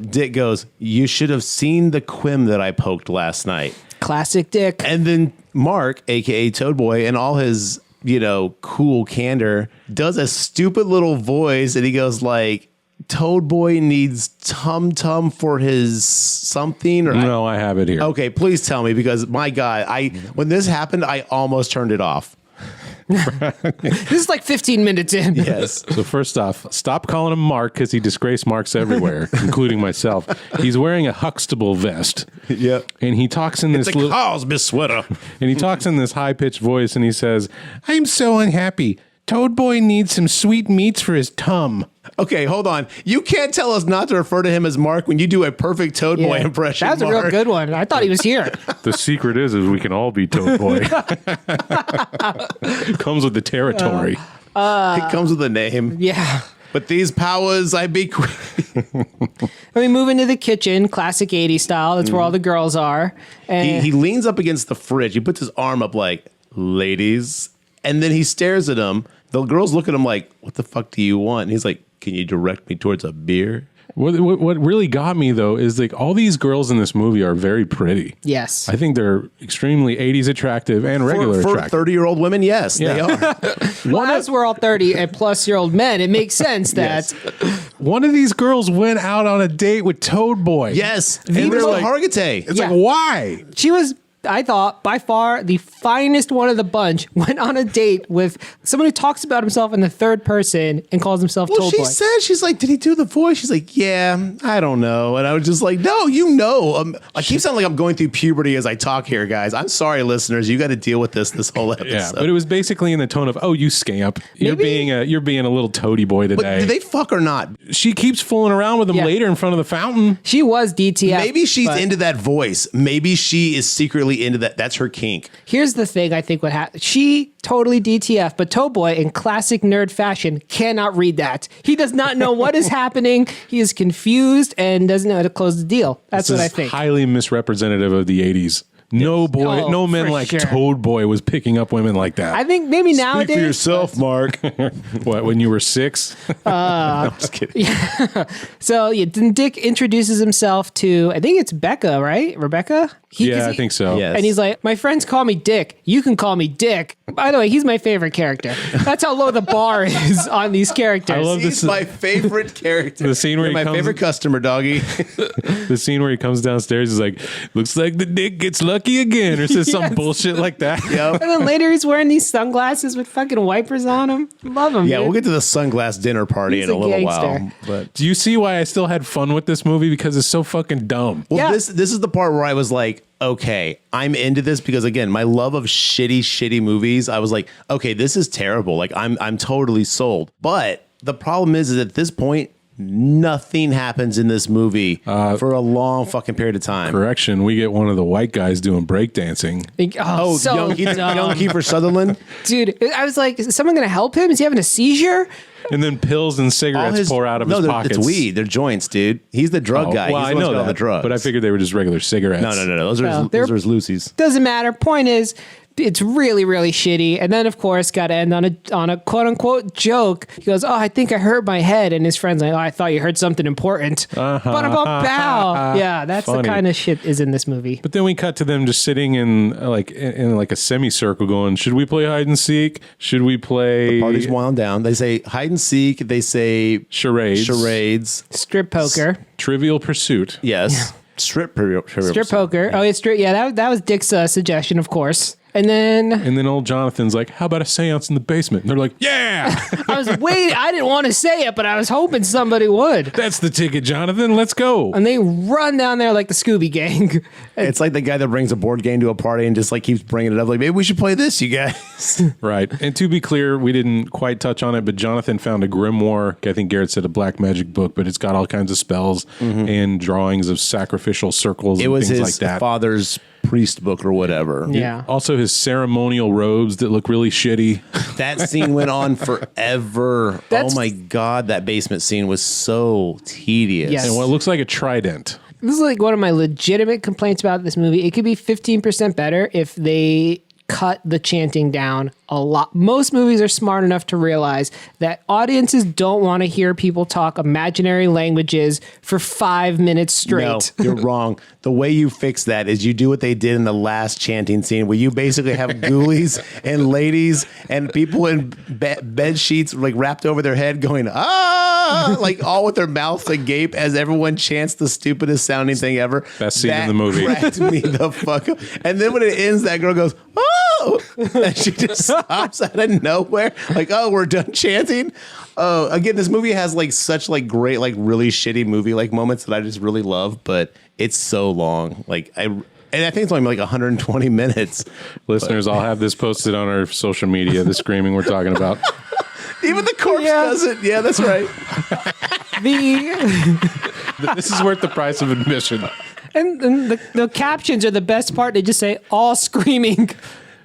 Dick goes, "You should have seen the quim that I poked last night." Classic Dick. And then Mark, aka Toad Boy, and all his, cool candor, does a stupid little voice, and he goes Toad Boy needs Tum Tum for his something? Or No, I have it here. Okay, please tell me, because my God, when this happened, I almost turned it off. This is like 15 minutes in. Yes. So first off, stop calling him Mark because he disgraced Marks everywhere, including myself. He's wearing a Huxtable vest. Yep. And he talks in this little, Cosby sweater. and he talks in this high-pitched voice, and he says, "I'm so unhappy. Toad Boy needs some sweet meats for his tum." Okay, hold on. You can't tell us not to refer to him as Mark when you do a perfect Toad Boy impression. That was a real good one. I thought he was here. The secret is we can all be Toad Boy. Comes with the territory. It comes with a name. Yeah. But these powers I be. And we move into the kitchen, classic 80s style. That's where all the girls are. And He leans up against the fridge. He puts his arm up like, ladies. And then he stares at him. The girls look at him like, what the fuck do you want? And he's like, can you direct me towards a beer? What really got me, though, is like all these girls in this movie are very pretty. yes. I think they're extremely 80s attractive and regular For attractive. 30-year-old women, yes, they are. Well, as we're all 30 and plus year old men, it makes sense that One of these girls went out on a date with Toad Boy. Yes. And Viva they're like, Hargitay. it's Yeah. like, why? she was, I thought, by far the finest one of the bunch, went on a date with someone who talks about himself in the third person and calls himself Well, Toad she Boy. said, she's like, did he do the voice? She's like, yeah, I don't know. And I was just like, no, you know. I keep sounding like I'm going through puberty as I talk here, guys. I'm sorry, listeners. You got to deal with this whole episode. Yeah, but it was basically in the tone of, "Oh, you scamp! You're Maybe- being a little toady boy But today." did they fuck or not? She keeps fooling around with him Yeah. later in front of the fountain. She was DTF. Maybe she's but into that voice. Maybe she is secretly into that. That's her kink. Here's the thing I think what happened. She totally DTF, but Toad Boy, in classic nerd fashion, cannot read that. He does not know what is happening. He is confused and doesn't know how to close the deal. That's This what I is think. highly misrepresentative of the 80s. No boy, Oh, no men for like sure. Toad Boy was picking up women like that. I think maybe nowadays. Mark. What, when you were 6? I'm just kidding. So yeah, then Dick introduces himself to, I think it's Becca, right? Rebecca? Yeah, I think so. Yes. And he's like, my friends call me Dick. You can call me Dick. By the way, he's my favorite character. That's how low the bar is on these characters. I love He's this. my favorite character. The scene where You're he my comes- favorite customer, doggy. The scene where he comes downstairs is like, "Looks like the dick gets lucky again," or says some Yes. bullshit like that. Yep. And then later he's wearing these sunglasses with fucking wipers on them. Love him. Yeah, dude. we'll get to the sunglass dinner party He's in a a little gangster. while. But Do you see why I still had fun with this movie? Because it's so fucking dumb. well, Yeah. this is the part where I was like, okay, I'm into this because again, my love of shitty movies. I was like, okay, this is terrible. Like I'm totally sold. But the problem is at this point, nothing happens in this movie for a long fucking period of time. Correction, we get one of the white guys doing breakdancing. Oh, so young dumb. Kiefer Sutherland. Dude, I was like, is someone going to help him? Is he having a seizure? And then pills and cigarettes pour out of his pockets. It's weed. They're joints, dude. He's the drug guy. Well, He's I the one know who's got all that, the drugs. but I figured they were just regular cigarettes. No. Those are they're- his Lucy's. Doesn't matter. Point is, it's really, really shitty. And then, of course, got to end on a quote unquote joke. He goes, "Oh, I think I hurt my head," and his friend's like, "Oh, I thought you heard something important." Ba-da-ba-pow. Yeah, that's Funny. the kind of shit is in this movie. But then we cut to them just sitting in like a semicircle, going, "Should we play hide and seek? Should we play Party's wound down. They say hide and seek. They say charades? Strip poker. Trivial Pursuit." Yes. Strip Poker. Oh, it's strip. Yeah, that was Dick's suggestion, of course. And then And then old Jonathan's like, "How about a seance in the basement?" And they're like, "Yeah, I was waiting. I didn't want to say it, but I was hoping somebody would. that's the ticket, Jonathan. Let's go." And they run down there like the Scooby Gang. It's like the guy that brings a board game to a party and just like keeps bringing it up. Like, maybe we should play this, you guys. Right. And to be clear, we didn't quite touch on it, but Jonathan found a grimoire. I think Garrett said a black magic book, but it's got all kinds of spells and drawings of sacrificial circles It and was things his like that. father's priest book or whatever. Yeah. Also, his ceremonial robes that look really shitty. That scene went on forever. That's- Oh my God, that basement scene was so tedious. Yes. And what looks like a trident. This is like one of my legitimate complaints about this movie. It could be 15% better if they cut the chanting down a lot. Most movies are smart enough to realize that audiences don't want to hear people talk imaginary languages for 5 minutes straight. No, you're wrong. The way you fix that is you do what they did in the last chanting scene, where you basically have ghoulies and ladies and people in bed sheets like wrapped over their head going, "Ah!" like all with their mouths agape as everyone chants the stupidest sounding thing ever. Best scene in the movie. Cracked me the fuck up. And then when it ends, that girl goes, oh, and she just stops out of nowhere. Like, oh, we're done chanting. Oh, again, this movie has like such like great, like really shitty movie like moments that I just really love, but it's so long. And I think it's only like 120 minutes. Listeners, I'll have this posted on our social media, the screaming we're talking about. Even the corpse does it. Yeah, that's right. This is worth the price of admission. And the captions are the best part. They just say, all screaming.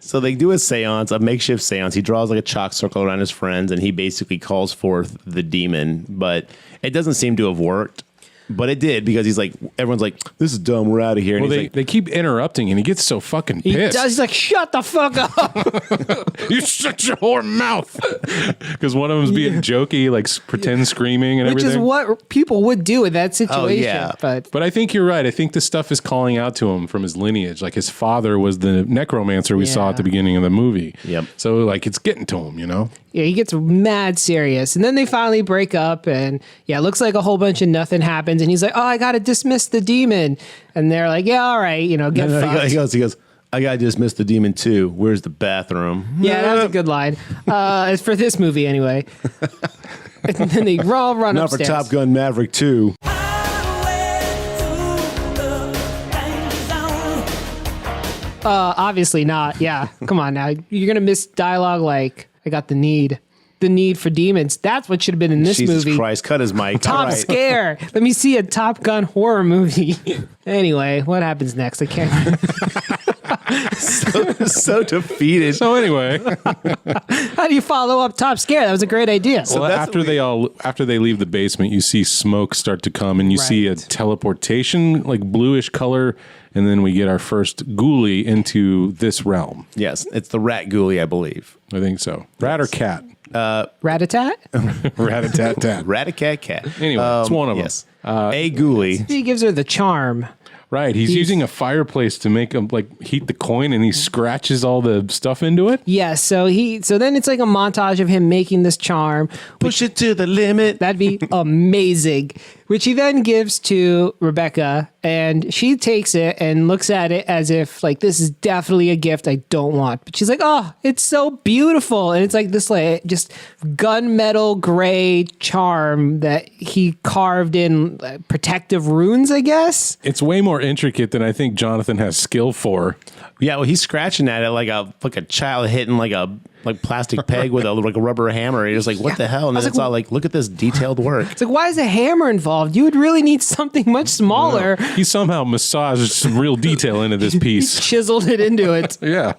So they do a seance, a makeshift seance. He draws like a chalk circle around his friends, and he basically calls forth the demon. But it doesn't seem to have worked. But it did, because he's like, everyone's like, this is dumb, we're out of here. And Well, he's they keep interrupting, and he gets so fucking pissed. He's like, shut the fuck up. You shut your whore mouth. Because one of them's being jokey, like pretend screaming and Which everything. is what people would do in that situation. yeah. But I think you're right. I think this stuff is calling out to him from his lineage. Like his father was the necromancer we saw at the beginning of the movie. Yep. So like it's getting to him, you know? yeah, he gets mad serious. And then they finally break up, and it looks like a whole bunch of nothing happens. And he's like, oh, I got to dismiss the demon. And they're like, yeah, all right, get fucked. he goes, I got to dismiss the demon too. Where's the bathroom? Yeah, that's a good line. It's for this movie anyway. And then they all run Not upstairs. for Top Gun Maverick 2. Obviously not. Yeah, come on now. You're going to miss dialogue like, I got the need for demons. That's what should have been in this Jesus movie. Christ, cut his mic. Top All right. scare. Let me see a Top Gun horror movie. Anyway, what happens next? I can't remember. So defeated. So anyway, How do you follow up Top Scare? That was a great idea. well, that's after they leave the basement, you see smoke start to come, and you see a Right. teleportation, like bluish color, and then we get our first ghoulie into this realm. Yes, it's the rat ghoulie, I believe. I think so. Rat or cat? Rat-a-tat? Rat-a-tat-tat. Rat-a-cat cat. Anyway, it's one of them. Yes. A ghoulie. He gives her the charm. Right, he's using a fireplace to make him like heat the coin, and he scratches all the stuff into it. Yeah, so then it's like a montage of him making this charm. Push it to the limit. That'd be amazing. Which he then gives to Rebecca, and she takes it and looks at it as if like, this is definitely a gift I don't want. But she's like, oh, it's so beautiful. And it's like this like just gunmetal gray charm that he carved in protective runes, I guess. It's way more intricate than I think Jonathan has skill for. Yeah, well, he's scratching at it like a child hitting like a plastic peg with a rubber hammer. You're just like, what the hell? And then it's all like, look at this detailed work. It's like, why is a hammer involved? You would really need something much smaller. He somehow massaged some real detail into this He piece. chiseled it into it. Yeah.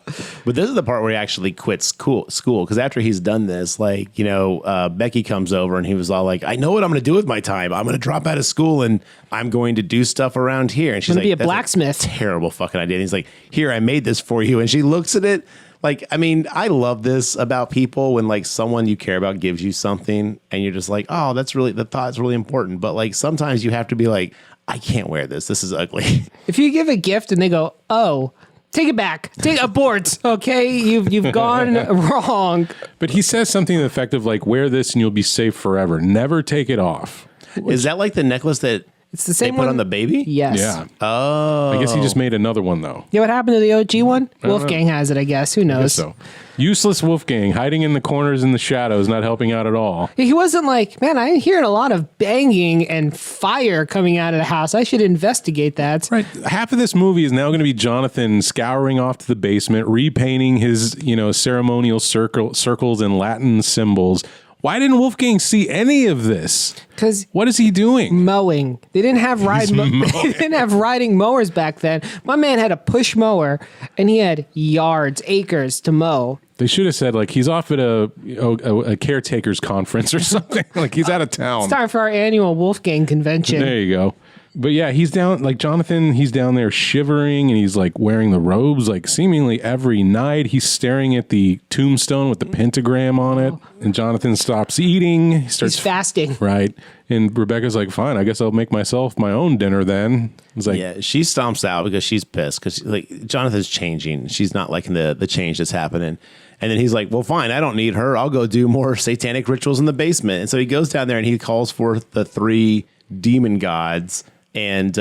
But this is the part where he actually quits school because after he's done this, Becky comes over and he was all like, I know what I'm going to do with my time. I'm going to drop out of school and I'm going to do stuff around here. And she's Gonna like, be a "That's blacksmith." terrible fucking idea. And he's like, here, I made this for you. And she looks at it. Like, I mean, I love this about people when like someone you care about gives you something and you're just like, oh, the thought's really important. But like sometimes you have to be like, I can't wear this. This is ugly. If you give a gift and they go, oh, take it back. Take abort. Okay, you've gone wrong. But he says something effective like, wear this and you'll be safe forever. Never take it off. Is that like the necklace that It's the they same put one on the baby? Yes. Yeah. Oh. I guess he just made another one, though. Yeah, what happened to the OG one? Wolfgang has it, I guess. Who knows? So useless Wolfgang hiding in the corners in the shadows, not helping out at all. He wasn't like, man, I'm hearing a lot of banging and fire coming out of the house. I should investigate that. Right. Half of this movie is now going to be Jonathan scouring off to the basement, repainting his, ceremonial circles and Latin symbols. Why didn't Wolfgang see any of this? Because What is he doing? mowing. They didn't have they didn't have riding mowers back then. My man had a push mower and he had yards, acres to mow. They should have said, like, he's off at a caretaker's conference or something. Like, he's out of town. It's time for our annual Wolfgang convention. There you go. But yeah, he's down, like Jonathan, he's down there shivering and he's like wearing the robes like seemingly every night. He's staring at the tombstone with the pentagram on it. And Jonathan stops eating. He starts He's fasting. Right. And Rebecca's like, fine, I guess I'll make myself my own dinner then. It's like, Yeah, she stomps out because she's pissed because like Jonathan's changing. She's not liking the change that's happening. And then he's like, well, fine, I don't need her. I'll go do more satanic rituals in the basement. And so he goes down there and he calls forth the 3 demon gods and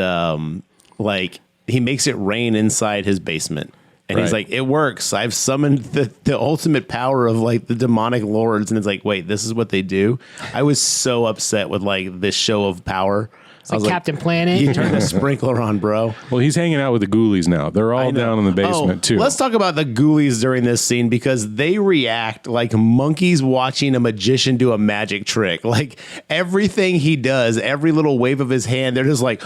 like he makes it rain inside his basement. And he's like, it works. I've summoned the ultimate power of like the demonic lords. And it's like, wait, this is what they do? I was so upset with like this show of power. It's like Captain Planet. You turned the sprinkler on, bro. well, he's hanging out with the Ghoulies now. They're all down in the basement too. Let's talk about the Ghoulies during this scene because they react like monkeys watching a magician do a magic trick. Like everything he does, every little wave of his hand, they're just like,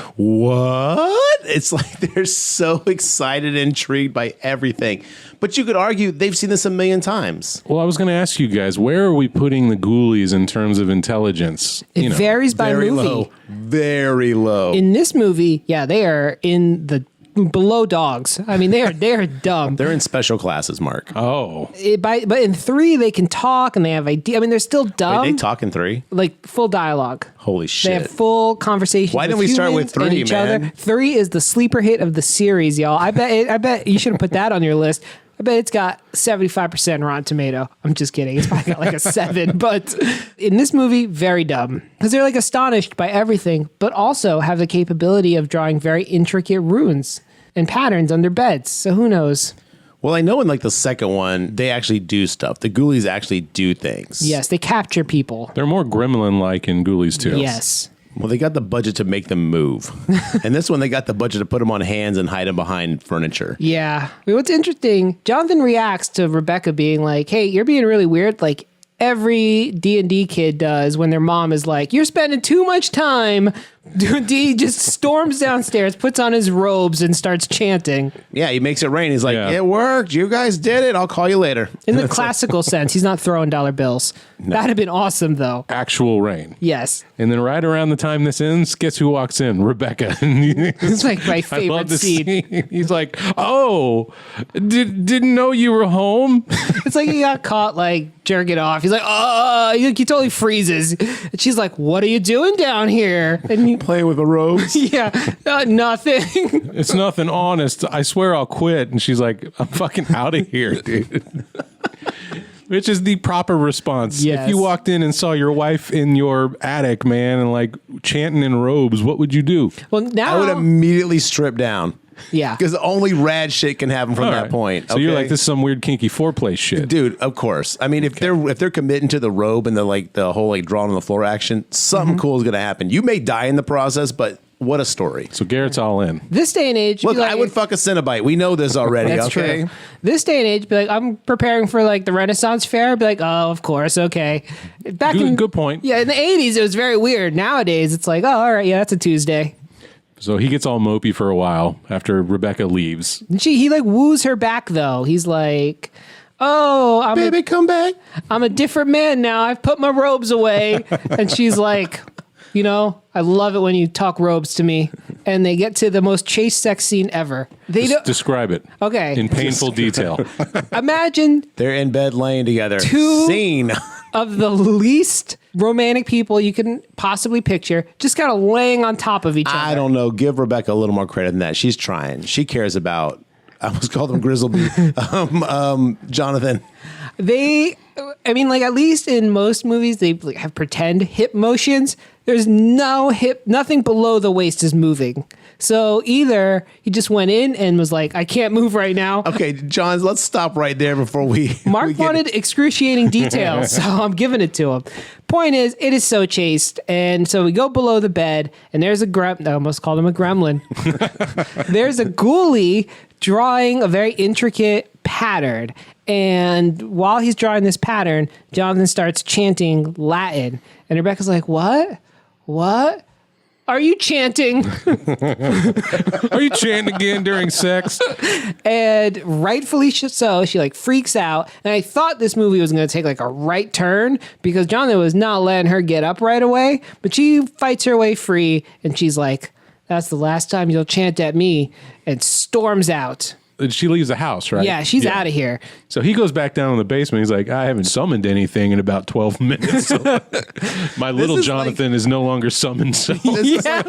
what? It's like they're so excited and intrigued by everything. But you could argue they've seen this a million times. Well, I was going to ask you guys, where are we putting the Ghoulies in terms of intelligence? It varies by Very movie. low. Very low. In this movie, yeah, they are in the below dogs. I mean, they are dumb. They're in special classes, Mark. Oh, But in 3, they can talk and they have ideas. I mean, they're still dumb. Wait, they talk in 3? Like full dialogue. Holy shit. They have full conversation. Why didn't we start with 3, man? 3 is the sleeper hit of the series, y'all. I bet you should have put that on your list. I bet it's got 75% Rotten Tomato. I'm just kidding. It's probably got like a 7. But in this movie, very dumb. Because they're like astonished by everything, but also have the capability of drawing very intricate runes and patterns on their beds. So who knows? Well, I know in like the second one, they actually do stuff. The Ghoulies actually do things. Yes, they capture people. they're more gremlin-like in Ghoulies too. Yes. Well, they got the budget to make them move. And this one, they got the budget to put them on hands and hide them behind furniture. Yeah. I mean, what's interesting, Jonathan reacts to Rebecca being like, hey, you're being really weird. Like every D&D kid does when their mom is like, you're spending too much time. D just storms downstairs, puts on his robes and starts chanting. Yeah, he makes it rain. He's like, Yeah. it worked. You guys did it. I'll call you later. In the classical sense, he's not throwing dollar bills. That'd have been awesome, though. Actual rain. Yes. And then right around the time this ends, guess who walks in? Rebecca. It's like my I favorite love this scene. scene. He's like, oh, didn't know you were home. It's like he got caught like jerking off. He's like, oh, he totally freezes. And she's like, what are you doing down here? And he, Playing with the robes. yeah, nothing. It's nothing honest. I swear I'll quit. And she's like, I'm fucking out of here, dude. Which is the proper response. Yes. If you walked in and saw your wife in your attic, man, and like chanting in robes, what would you do? Well, now, I would immediately strip down. yeah. Because only rad shit can happen from All that right. point. So you're like, this is some weird kinky foreplay shit. Dude, of course. I mean, if they're committing to the robe and the whole like drawing on the floor action, something cool is gonna happen. You may die in the process, but what a story. So Garrett's all in. This day and age, Look, be like, I would fuck a Cenobite. We know this already. That's okay. true. This day and age, be like, I'm preparing for like the Renaissance fair. Be like, oh, of course, okay. Back in Good point. Yeah, in the 80s, it was very weird. Nowadays, it's like, oh, all right, yeah, that's a Tuesday. So he gets all mopey for a while after Rebecca leaves. And he like woos her back though. He's like, oh, Baby, come back. I'm a different man now. I've put my robes away. And she's like, you know, I love it when you talk robes to me. And they get to the most chaste sex scene ever. They don't Describe it. Okay. In painful detail. Imagine They're in bed laying together. Two- Scene. of the least romantic people you can possibly picture, just kind of laying on top of each other. I don't know. Give Rebecca a little more credit than that. She's trying. She cares about. I almost called him Grizzleby. Jonathan. I mean, like at least in most movies, they like, have pretend hip motions. There's no nothing below the waist is moving. So either he just went in and was like, I can't move right now. Okay, John, let's stop right there before we. Mark wanted excruciating details, so I'm giving it to him. Point is, it is so chaste. And so we go below the bed, and there's I almost called him a gremlin. There's a ghoulie drawing a very intricate pattern. And while he's drawing this pattern, Jonathan starts chanting Latin. And Rebecca's like, what? What? Are you chanting? Are you chanting again during sex? And rightfully so, she like freaks out. And I thought this movie was going to take like a right turn because Jonathan was not letting her get up right away. But she fights her way free and she's like, That's the last time you'll chant at me," and storms out. She leaves the house, right? Yeah, she's out of here. So he goes back down in the basement. He's like, I haven't summoned anything in about 12 minutes. So my little Jonathan is no longer summoned. So. This is like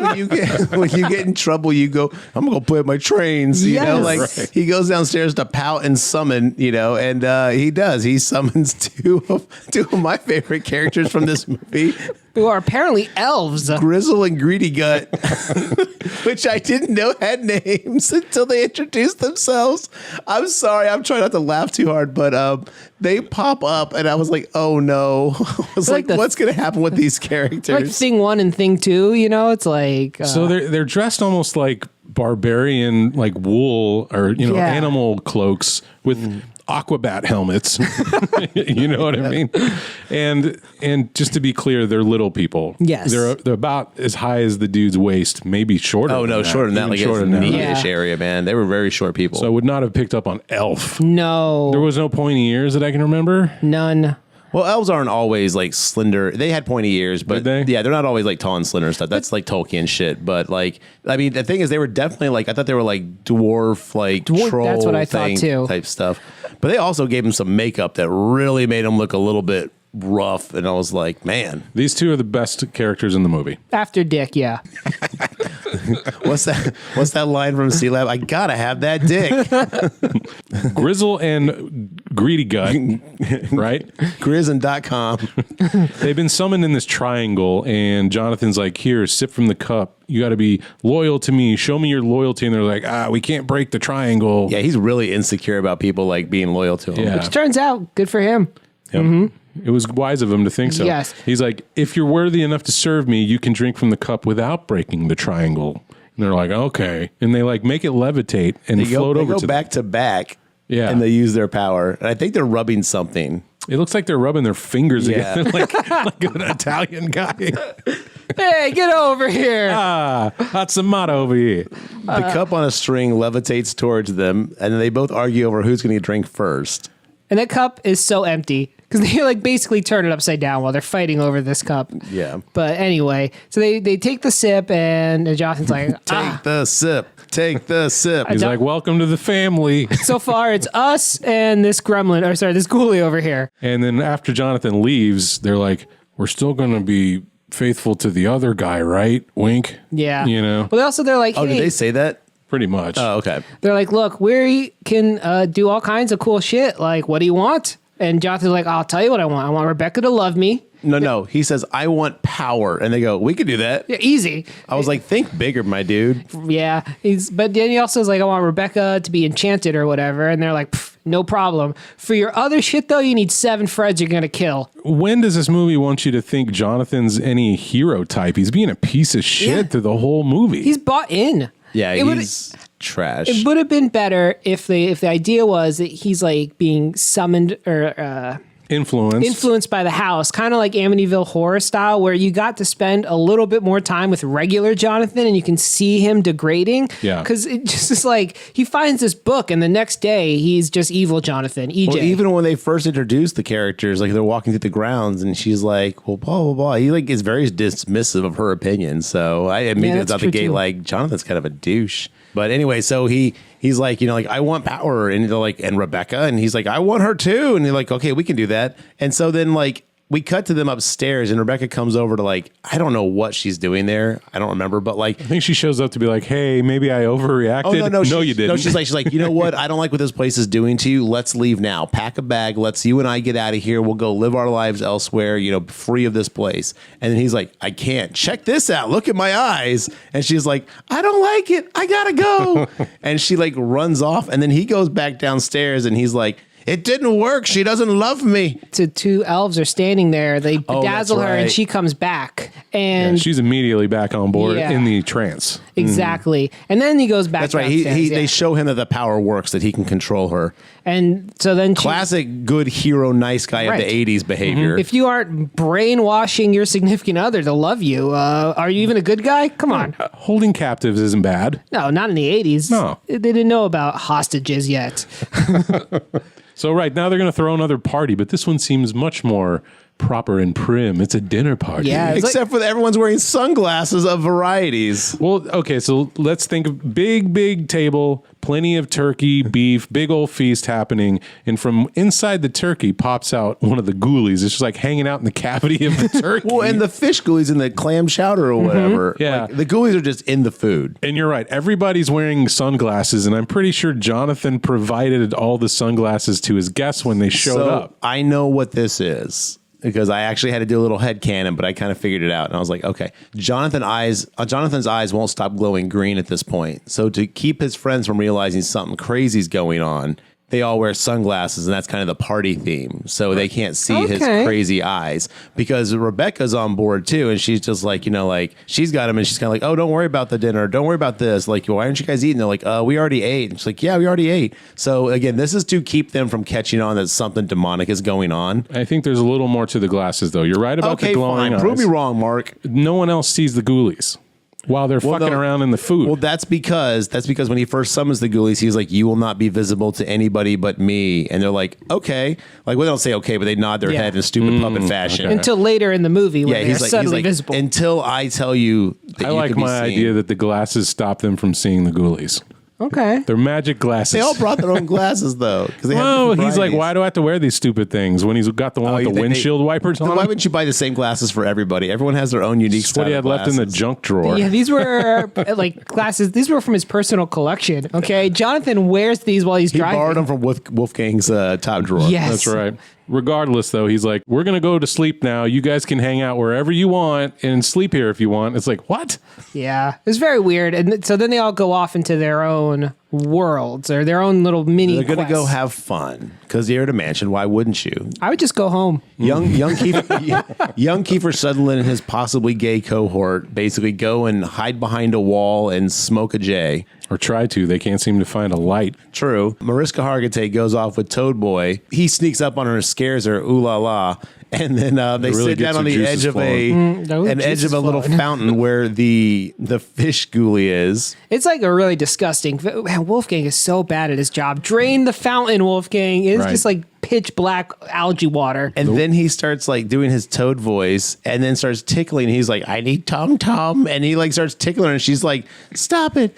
when you get in trouble, you go, I'm going to go play with my trains. You know, like he goes downstairs to pout and summon, you know, and he does. He summons two of my favorite characters from this movie. Who are apparently elves. Grizzle and Greedy Gut, which I didn't know had names until they introduced themselves. I'm sorry, I'm trying not to laugh too hard, but they pop up, and I was like, oh no. I was like what's going to happen with these characters? Like Thing 1 and Thing 2, you know? It's like... So they're dressed almost like barbarian, like wool or, you know, animal cloaks with... Aquabat helmets. You know what I mean? And just to be clear, they're little people. Yes. They're about as high as the dude's waist, maybe shorter. Oh, no, shorter than that. Like shorter it's than that. knee-ish area, man. They were very short people. So I would not have picked up on elf. No. There was no pointy ears that I can remember. None. Well, elves aren't always like slender. They had pointy ears, but they're not always like tall and slender and stuff. That's like Tolkien shit. But like, I mean, the thing is, they were definitely like, I thought they were like dwarf, like troll. That's what I thought too. Type stuff. But they also gave them some makeup that really made them look a little bit rough. And I was like, man, these two are the best characters in the movie. After Dick, yeah. What's that line from Sea Lab? I gotta have that dick. Grizzle and Greedy Gut, right? Grizzin.com. They've been summoned in this triangle, and Jonathan's like, here, sip from the cup. You got to be loyal to me. Show me your loyalty. And they're like, we can't break the triangle. Yeah, he's really insecure about people like being loyal to him. Yeah. Which turns out good for him. Yep. Mm-hmm. It was wise of him to think so. Yes. He's like, if you're worthy enough to serve me, you can drink from the cup without breaking the triangle. And they're like, okay. And they like make it levitate and float over to them. back to back. Yeah. And they use their power. And I think they're rubbing something. It looks like they're rubbing their fingers again, like an Italian guy. Hey, get over here. What's the motto over here? The cup on a string levitates towards them, and then they both argue over who's going to drink first. And that cup is so empty because they like basically turn it upside down while they're fighting over this cup. Yeah. But anyway, so they take the sip, and Jonathan's like, Take the sip. Take the sip. He's like, welcome to the family. So far, it's us and this this ghoulie over here. And then after Jonathan leaves, they're like, we're still going to be faithful to the other guy, right? Wink. Yeah. You know? Well, they're like, hey. Oh, did they say that? Pretty much. Oh, okay. They're like, look, we can do all kinds of cool shit. Like, what do you want? And Jonathan's like, I'll tell you what I want. I want Rebecca to love me. No. He says, I want power. And they go, we could do that. Yeah, easy. I was like, think bigger, my dude. Yeah. But then he also is like, I want Rebecca to be enchanted or whatever. And they're like, no problem. For your other shit, though, you need 7 Freds you're going to kill. When does this movie want you to think Jonathan's any hero type? He's being a piece of shit through the whole movie. He's bought in. Yeah, he's trash. It would have been better if the idea was that he's like being summoned or influenced by the house, kind of like Amityville Horror style, where you got to spend a little bit more time with regular Jonathan and you can see him degrading. Yeah. Because it just is like he finds this book and the next day he's just evil Jonathan. EJ. Well, even when they first introduced the characters, like they're walking through the grounds and she's like, well, blah, blah, blah. He like is very dismissive of her opinion. So I immediately was out the gate like, Jonathan's kind of a douche. But anyway, so he's like, like, I want power. And they're like, and Rebecca. And he's like, I want her too. And they're like, okay, we can do that. And so then like we cut to them upstairs and Rebecca comes over to like, I don't know what she's doing there. I don't remember, but like, I think she shows up to be like, hey, maybe I overreacted. Oh, no, you didn't. No, she's like, you know what? I don't like what this place is doing to you. Let's leave now. Pack a bag. Let's you and I get out of here. We'll go live our lives elsewhere, free of this place. And then he's like, I can't. Check this out. Look at my eyes. And she's like, I don't like it. I gotta go. And she like runs off. And then he goes back downstairs and he's like, it didn't work. She doesn't love me. So 2 elves are standing there. They bedazzle her and she comes back. And she's immediately back on board in the trance. Exactly. And then he goes back. That's right. They show him that the power works, that he can control her. And so then classic good hero, nice guy of the 80s behavior. If you aren't brainwashing your significant other to love you, are you even a good guy? Come on. Holding captives isn't bad. No, not in the 80s. No. They didn't know about hostages yet. So right now they're going to throw another party, but this one seems much more proper and prim. It's a dinner party. Yeah. It's Except for everyone's wearing sunglasses of varieties. Well, okay, so let's think of big table, plenty of turkey, beef, big old feast happening, and from inside the turkey pops out one of the ghoulies. It's just like hanging out in the cavity of the turkey. Well, and the fish ghoulies in the clam chowder or whatever. Yeah. Like, the ghoulies are just in the food. And you're right. Everybody's wearing sunglasses, and I'm pretty sure Jonathan provided all the sunglasses to his guests when they showed up. I know what this is. Because I actually had to do a little headcanon, but I kind of figured it out. And I was like, okay, Jonathan's eyes won't stop glowing green at this point. So to keep his friends from realizing something crazy's going on, they all wear sunglasses, and that's kind of the party theme. So they can't see his crazy eyes. Because Rebecca's on board too, and she's just like, she's got him, and she's kind of like, oh, don't worry about the dinner. Don't worry about this. Like, why aren't you guys eating? They're like, we already ate. And she's like, yeah, we already ate. So again, this is to keep them from catching on that something demonic is going on. I think there's a little more to the glasses, though. You're right about the glowing eyes. Prove me wrong, Mark. No one else sees the ghoulies while they're fucking around in the food. Well, that's because when he first summons the ghoulies, he's like, you will not be visible to anybody but me. And they're like, okay. Like, well, they don't say okay, but they nod their head in a stupid puppet fashion. Okay. Until later in the movie when they're suddenly visible. Until I tell you that I like my idea that the glasses stop them from seeing the ghoulies. Okay. They're magic glasses. They all brought their own glasses, though. Well, he's like, why do I have to wear these stupid things when he's got the one with the windshield wipers on? Why wouldn't you buy the same glasses for everybody? Everyone has their own unique style. What he had left in the junk drawer. Yeah, these were like glasses. These were from his personal collection. Okay. Jonathan wears these while he's driving. He borrowed them from Wolfgang's top drawer. Yes. That's right. Regardless, though, he's like, we're going to go to sleep now. You guys can hang out wherever you want and sleep here if you want. It's like, what? Yeah. It's very weird. And so then they all go off into their own worlds or their own little mini They're going to go quests. have fun because you're at a mansion. Why wouldn't you? I would just go home. Young Kiefer Sutherland and his possibly gay cohort basically go and hide behind a wall and smoke a J. Or try to. They can't seem to find a light. True. Mariska Hargitay goes off with Toad Boy. He sneaks up on her and scares her. Ooh la la. And then they really sit down gets on her the juices edge of flowing. an edge of a little fountain where the fish ghoulie is. It's like a really disgusting. Man, Wolfgang is so bad at his job. Drain the fountain, Wolfgang. It's just like pitch black algae water. And then he starts like doing his toad voice and then starts tickling. He's like, I need Tom Tom. And he like starts tickling her and she's like, stop it.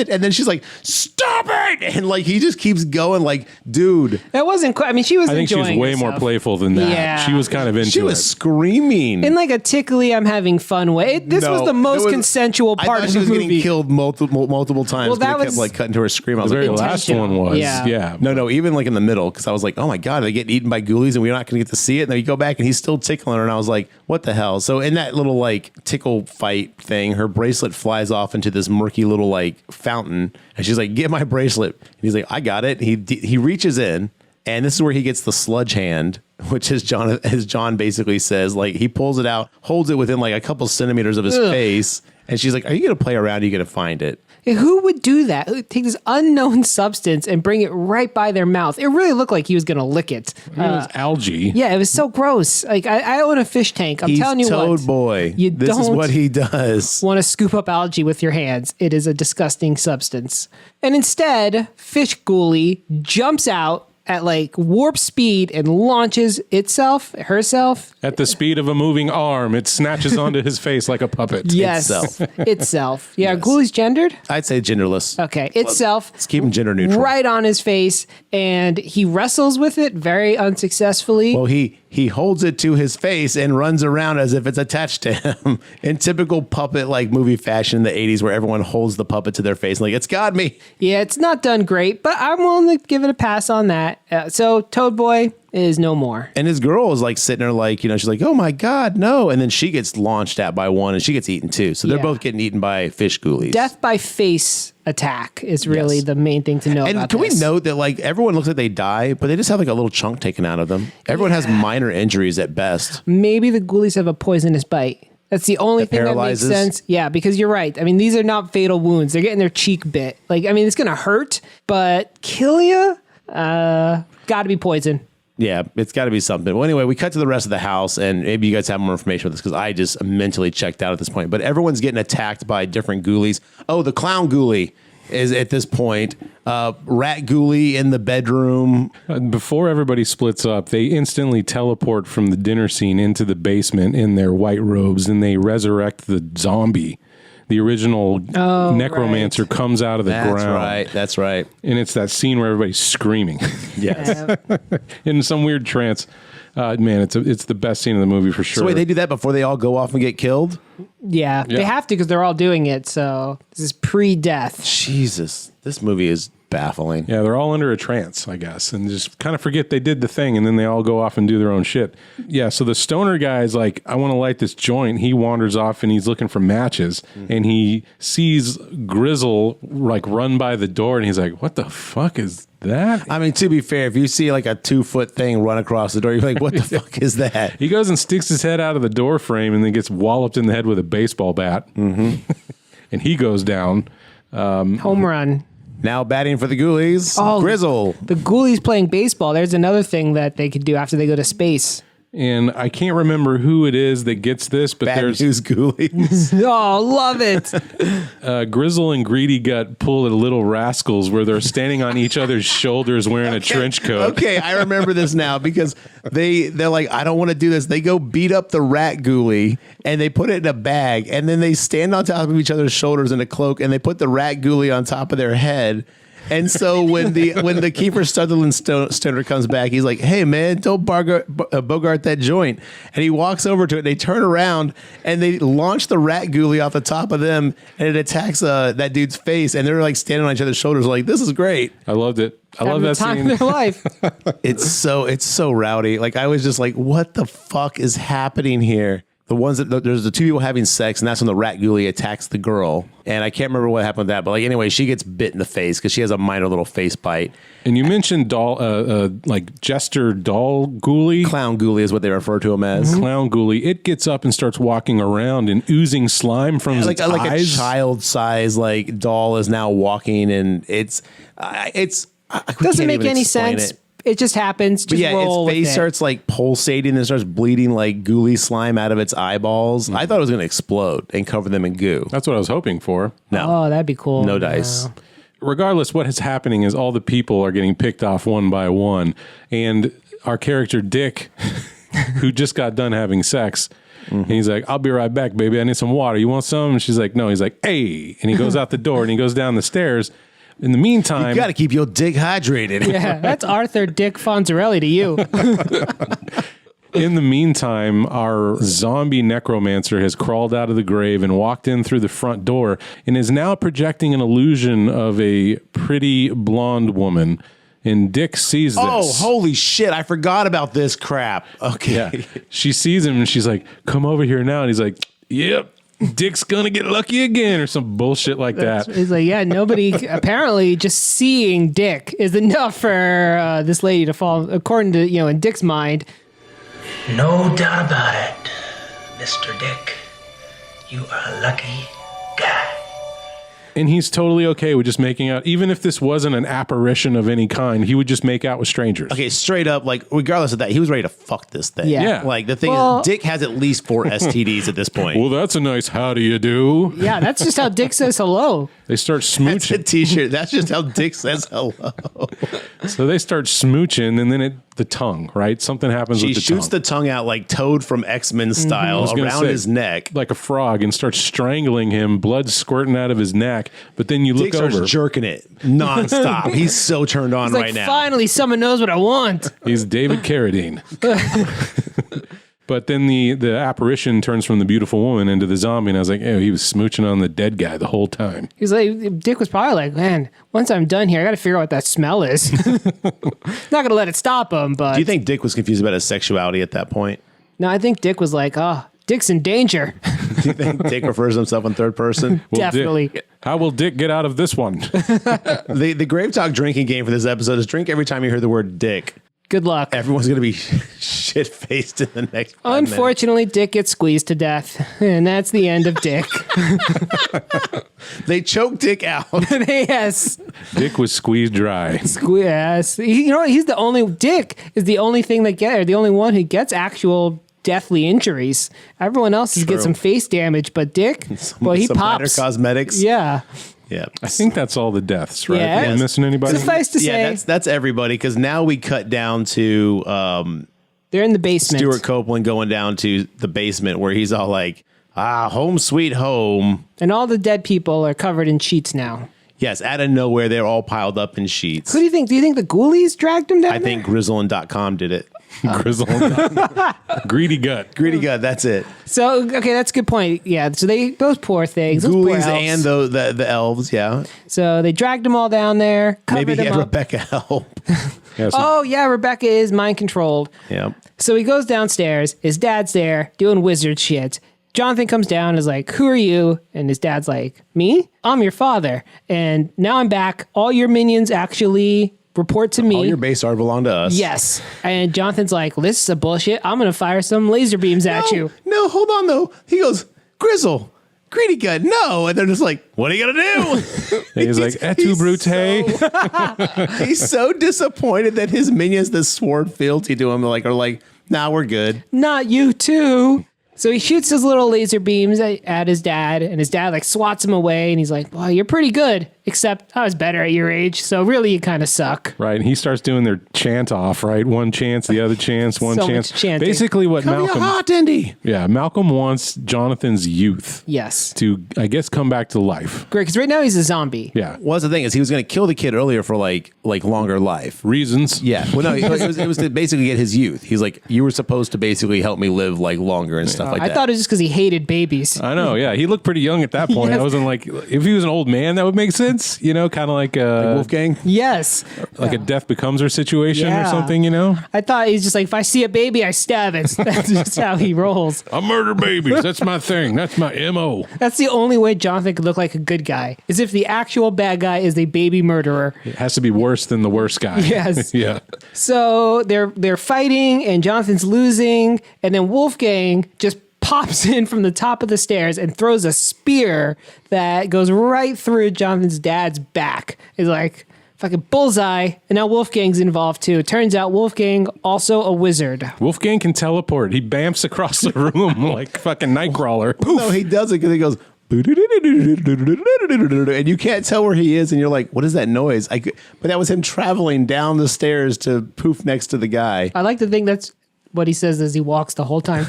And then she's like, stop it. And like, he just keeps going like, dude. That wasn't quite, I mean, she was I think she enjoying was way more herself. playful than that. Yeah. She was kind of into it. She was screaming. In like a tickly, I'm having fun way. This was the most consensual part of the movie. I thought she was movie. getting killed multiple times. Well, that it kept was like cutting to her scream. I was The very like, last one was. Yeah. No, even like in the middle, because I was like, oh my God, are they getting eaten by ghoulies and we're not going to get to see it? And then you go back and he's still tickling her. And I was like, what the hell? So in that little like tickle fight thing, her bracelet flies off into this murky little like fountain. And she's like, get my bracelet. And he's like, I got it. He reaches in. And this is where he gets the sludge hand, which is John basically says, like he pulls it out, holds it within like a couple centimeters of his face. And she's like, are you going to play around? Or are you going to find it? Who would do that? Who would take this unknown substance and bring it right by their mouth? It really looked like he was going to lick it. It was algae. Yeah, it was so gross. Like I own a fish tank. I'm telling you Toad what. Boy. This is what he does. Want to scoop up algae with your hands. It is a disgusting substance. And instead, Fish Ghoulie jumps out at like warp speed and launches herself. At the speed of a moving arm, it snatches onto his face like a puppet. Yes. Itself. Yeah, yes. Ghoulies gendered? I'd say genderless. Okay. Itself. Let's keep him gender neutral. Right on his face. And he wrestles with it very unsuccessfully. Well, he holds it to his face and runs around as if it's attached to him in typical puppet like movie fashion in the 80s where everyone holds the puppet to their face like, it's got me. Yeah, it's not done great, but I'm willing to give it a pass on that. So Toad Boy is no more. And his girl is like sitting there like, she's like, oh my God, no. And then she gets launched at by one and she gets eaten too. So they're both getting eaten by fish ghoulies. Death by face attack is really the main thing to know about And can we note that like everyone looks like they die, but they just have like a little chunk taken out of them. Everyone has minor injuries at best. Maybe the ghoulies have a poisonous bite. That's the only thing that makes sense. Yeah, because you're right. I mean, these are not fatal wounds. They're getting their cheek bit. Like, I mean, it's going to hurt, but kill you? Got to be poison. Yeah, it's got to be something. Well, anyway, we cut to the rest of the house, and maybe you guys have more information with this because I just mentally checked out at this point. But everyone's getting attacked by different ghoulies. Oh, the clown ghoulie. is at this point. Rat Ghoulie in the bedroom. Before everybody splits up, they instantly teleport from the dinner scene into the basement in their white robes, and they resurrect the zombie. The original necromancer comes out of the ground. That's right. And it's that scene where everybody's screaming. Yes. In some weird trance. Man, it's the best scene in the movie for sure. So wait, they do that before they all go off and get killed? Yeah, they have to because they're all doing it. So this is pre-death. Jesus, this movie is baffling. Yeah, they're all under a trance, I guess, and just kind of forget they did the thing, and then they all go off and do their own shit. Yeah, so the stoner guy's like, I want to light this joint. He wanders off and he's looking for matches, and he sees Grizzle like run by the door, and he's like, what the fuck is that? I mean, to be fair, if you see like a 2-foot thing run across the door, you're like, what the fuck is that? He goes and sticks his head out of the door frame and then gets walloped in the head with a baseball bat. Mm-hmm. And he goes down. Home run. Now batting for the Ghoulies, Grizzle. The Ghoulies playing baseball. There's another thing that they could do after they go to space. And I can't remember who it is that gets this, but Bad there's news Ghoulies. Oh, love it. Grizzle and Greedy Gut pull at Little Rascals where they're standing on each other's shoulders wearing a trench coat. Okay, I remember this now because they're like, I don't want to do this. They go beat up the rat Ghoulie and they put it in a bag, and then they stand on top of each other's shoulders in a cloak, and they put the rat Ghoulie on top of their head. And so when the Kiefer Sutherland stoner comes back, he's like, "Hey man, don't bogart that joint." And he walks over to it. They turn around and they launch the rat Ghoulie off the top of them, and it attacks that dude's face. And they're like standing on each other's shoulders, like, "This is great." I loved it. I love that time scene. of their life. It's so rowdy. Like, I was just like, "What the fuck is happening here?" There's the two people having sex, and that's when the rat Ghoulie attacks the girl. And I can't remember what happened with that, but like anyway, she gets bit in the face because she has a minor little face bite. And you mentioned like Jester Doll Ghoulie. Clown Ghoulie is what they refer to him as. Clown Ghoulie. It gets up and starts walking around and oozing slime from its eyes. Like a child-size like doll is now walking, and it's Doesn't make any sense. It just happens. Just roll its face with it. starts like pulsating and starts bleeding like Ghoulie slime out of its eyeballs. I thought it was going to explode and cover them in goo. That's what I was hoping for. No. Oh, that'd be cool. No dice. No. Regardless, what is happening is all the people are getting picked off one by one. And our character, Dick, who just got done having sex, and he's like, "I'll be right back, baby. I need some water. You want some?" And she's like, "No." He's like, "Hey." And he goes out the door and he goes down the stairs. In the meantime, You got to keep your dick hydrated. Yeah, that's Arthur Dick Fonzarelli to you. in the meantime, our zombie necromancer has crawled out of the grave and walked in through the front door and is now projecting an illusion of a pretty blonde woman. And Dick sees this. Oh, holy shit. I forgot about this crap. Okay. Yeah. She sees him and she's like, "Come over here now." And he's like, "Yep. Dick's gonna get lucky again," or some bullshit like that. He's like, yeah, nobody, apparently just seeing Dick is enough for this lady to fall, according to, in Dick's mind. No doubt about it, Mr. Dick. You are a lucky guy. And he's totally okay with just making out. Even if this wasn't an apparition of any kind, he would just make out with strangers. Okay, straight up, like, regardless of that, he was ready to fuck this thing. Yeah. Like, the thing is, Dick has at least 4 STDs at this point. Well, that's a nice how do you do. Yeah, that's just how Dick says hello. They start That's a smooching. t-shirt. That's just how Dick says hello. So they start smooching, and then the tongue, right? Something happens She with the shoots tongue. the tongue out like Toad from X-Men style was gonna around say, his neck. like a frog, and starts strangling him, blood squirting out of his neck. But then you look Dick starts over. jerking it nonstop. He's so turned on He's like, right now. finally, someone knows what I want. He's David Carradine. But then the apparition turns from the beautiful woman into the zombie, and I was like, "Oh, he was smooching on the dead guy the whole time." He's like, Dick was probably like, man, once I'm done here, I got to figure out what that smell is. Not going to let it stop him, but. Do you think Dick was confused about his sexuality at that point? No, I think Dick was like, Dick's in danger. Do you think Dick refers to himself in third person? Well, Definitely. How will Dick get out of this one? The GraveTalk drinking game for this episode is drink every time you hear the word Dick. Good luck. Everyone's going to be shit-faced in the next 5 minutes. Unfortunately, Dick gets squeezed to death, and that's the end of Dick. They choke Dick out. Yes. Dick was squeezed dry. Yes. He's the only, Dick is the only thing that the only one who gets actual deathly injuries. Everyone else gets some face damage, but Dick, well, he some minor pops. cosmetics. Yeah. Yeah. I think that's all the deaths, right? Yeah. Am I missing anybody? Suffice to say, that's everybody, because now we cut down to they're in the basement. Stuart Copeland going down to the basement where he's all like, home sweet home. And all the dead people are covered in sheets now. Yes, out of nowhere, they're all piled up in sheets. Who do you think? Do you think the Ghoulies dragged him down I think Grizzlin.com did it. Grizzle. Greedy gut. Greedy gut, that's it. So, okay, that's a good point. Yeah, so those poor things. Those poor Ghoulies elves. and the elves, yeah. So they dragged them all down there, covered Maybe he them had up. Rebecca help. Yeah, so Oh, yeah, Rebecca is mind controlled. Yeah. So he goes downstairs. His dad's there doing wizard shit. Jonathan comes down and is like, who are you? And his dad's like, me? I'm your father. And now I'm back. All your minions actually report to me. All your base art belong to us. Yes. And Jonathan's like, well, this is a bullshit. I'm going to fire some laser beams at you. No, hold on, though. He goes, Grizzle, Greedy gut, no. And they're just like, what are you going to do? he's like, et tu, brute. He's so disappointed that his minions that swore fealty to him are like, nah, we're good. Not you too. So he shoots his little laser beams at his dad, and his dad like swats him away, and he's like, well, you're pretty good, except I was better at your age, so really you kind of suck. Right, and he starts doing their chant off, right? One chance, the other chance, one So chance. much chanting. Basically what Come Malcolm... here hot, Indy. Yeah, Malcolm wants Jonathan's youth Yes. to, I guess, come back to life. Great, because right now he's a zombie. Yeah. Well, that's the thing is he was going to kill the kid earlier for like longer life. Reasons. Yeah. Well, no, it was to basically get his youth. He's like, you were supposed to basically help me live like longer and stuff like I that. thought it was just because he hated babies. I know, yeah. He looked pretty young at that point. Yes. I wasn't like, if he was an old man, that would make sense, you know, kind of like Wolfgang. Yes. like a death becomes her situation Yeah. or something, you know? I thought he's just like, if I see a baby, I stab it. That's just how he rolls. I murder babies. That's my thing. That's my MO. That's the only way Jonathan could look like a good guy, is if the actual bad guy is a baby murderer. It has to be worse than the worst guy. Yes. Yeah. So they're fighting, and Jonathan's losing, and then Wolfgang just pops in from the top of the stairs and throws a spear that goes right through Jonathan's dad's back. It's like fucking bullseye, and now Wolfgang's involved too. It turns out Wolfgang also a wizard. Wolfgang can teleport. He bamps across the room like fucking Nightcrawler. Poof. No, he does it because he goes, and you can't tell where he is, and you're like, what is that noise? But that was him traveling down the stairs to poof next to the guy. I like to think that's what he says as he walks the whole time.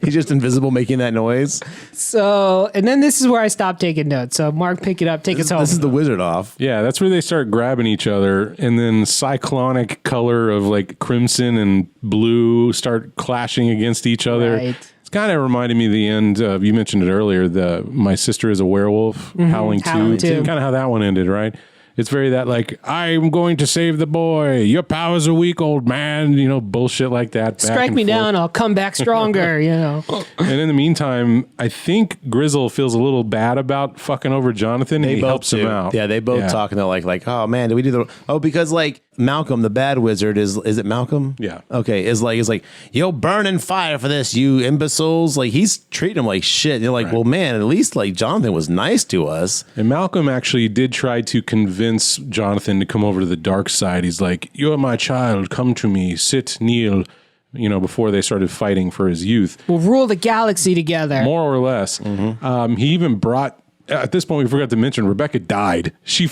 He's just invisible making that noise. So, and then this is where I stopped taking notes. So Mark, pick it up, take us home. This is the wizard off. Yeah, that's where they start grabbing each other, and then cyclonic color of like crimson and blue start clashing against each other. Right. It's kind of reminded me of the end. You mentioned it earlier. My sister is a werewolf, Howling 2. Howling 2. Kind of how that one ended, right? It's very that like, I'm going to save the boy. Your powers are weak, old man. You know, bullshit like that. Strike me down, I'll come back stronger, you know. And in the meantime, I think Grizzle feels a little bad about fucking over Jonathan, and he helps him out. Yeah, they both talk, and they're like, oh man, did we do the? Oh, because like Malcolm, the bad wizard, is it Malcolm? Yeah. Okay, is like, you'll burn in fire for this, you imbeciles. Like he's treating him like shit. And you're like, well, man, at least like Jonathan was nice to us. And Malcolm actually did try to convince Jonathan to come over to the dark side. He's like, you're my child, come to me, sit, kneel, you know, before they started fighting for his youth. We'll rule the galaxy together. More or less. He even brought, at this point, we forgot to mention, Rebecca died. She,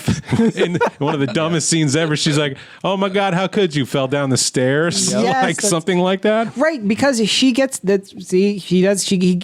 in one of the dumbest scenes ever, she's like, oh my God, how could you? Fell down the stairs? Yes, Like that's- something like that? Right, because she gets that. See,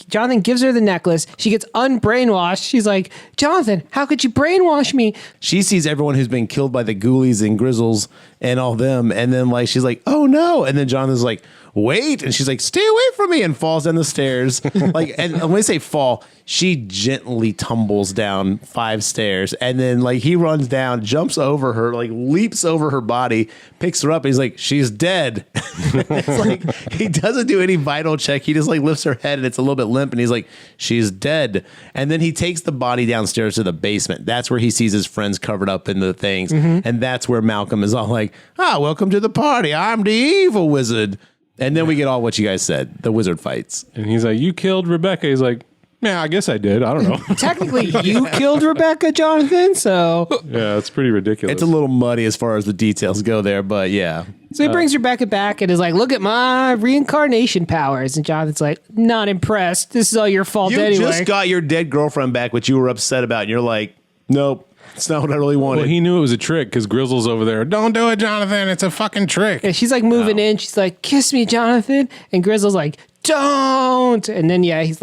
Jonathan gives her the necklace. She gets unbrainwashed. She's like, Jonathan, how could you brainwash me? She sees everyone who's been killed by the Ghoulies and Grizzles and all them, and then like she's like, oh no, and then Jonathan's like, wait, and she's like, stay away from me, and falls down the stairs. Like, and when I say fall, she gently tumbles down 5 stairs, and then like he runs down, jumps over her, like leaps over her body, picks her up, and he's like, she's dead. It's like he doesn't do any vital check. He just like lifts her head, and it's a little bit limp, and he's like, she's dead. And then he takes the body downstairs to the basement. That's where he sees his friends covered up in the things, and that's where Malcolm is all like, welcome to the party. I'm the evil wizard. And then we get all what you guys said, the wizard fights. And he's like, you killed Rebecca. He's like, Yeah, I guess I did. I don't know. Technically, you killed Rebecca, Jonathan. So Yeah, it's pretty ridiculous. It's a little muddy as far as the details go there, but yeah. he brings Rebecca back and is like, "Look at my reincarnation powers." And Jonathan's like, "Not impressed. This is all your fault You anyway." just got your dead girlfriend back, which you were upset about, and you're like, nope, it's not what I really wanted. Well, he knew it was a trick because Grizzle's over there. Don't do it, Jonathan. It's a fucking trick. And she's like moving in. She's like, "Kiss me, Jonathan." And Grizzle's like, "Don't." And then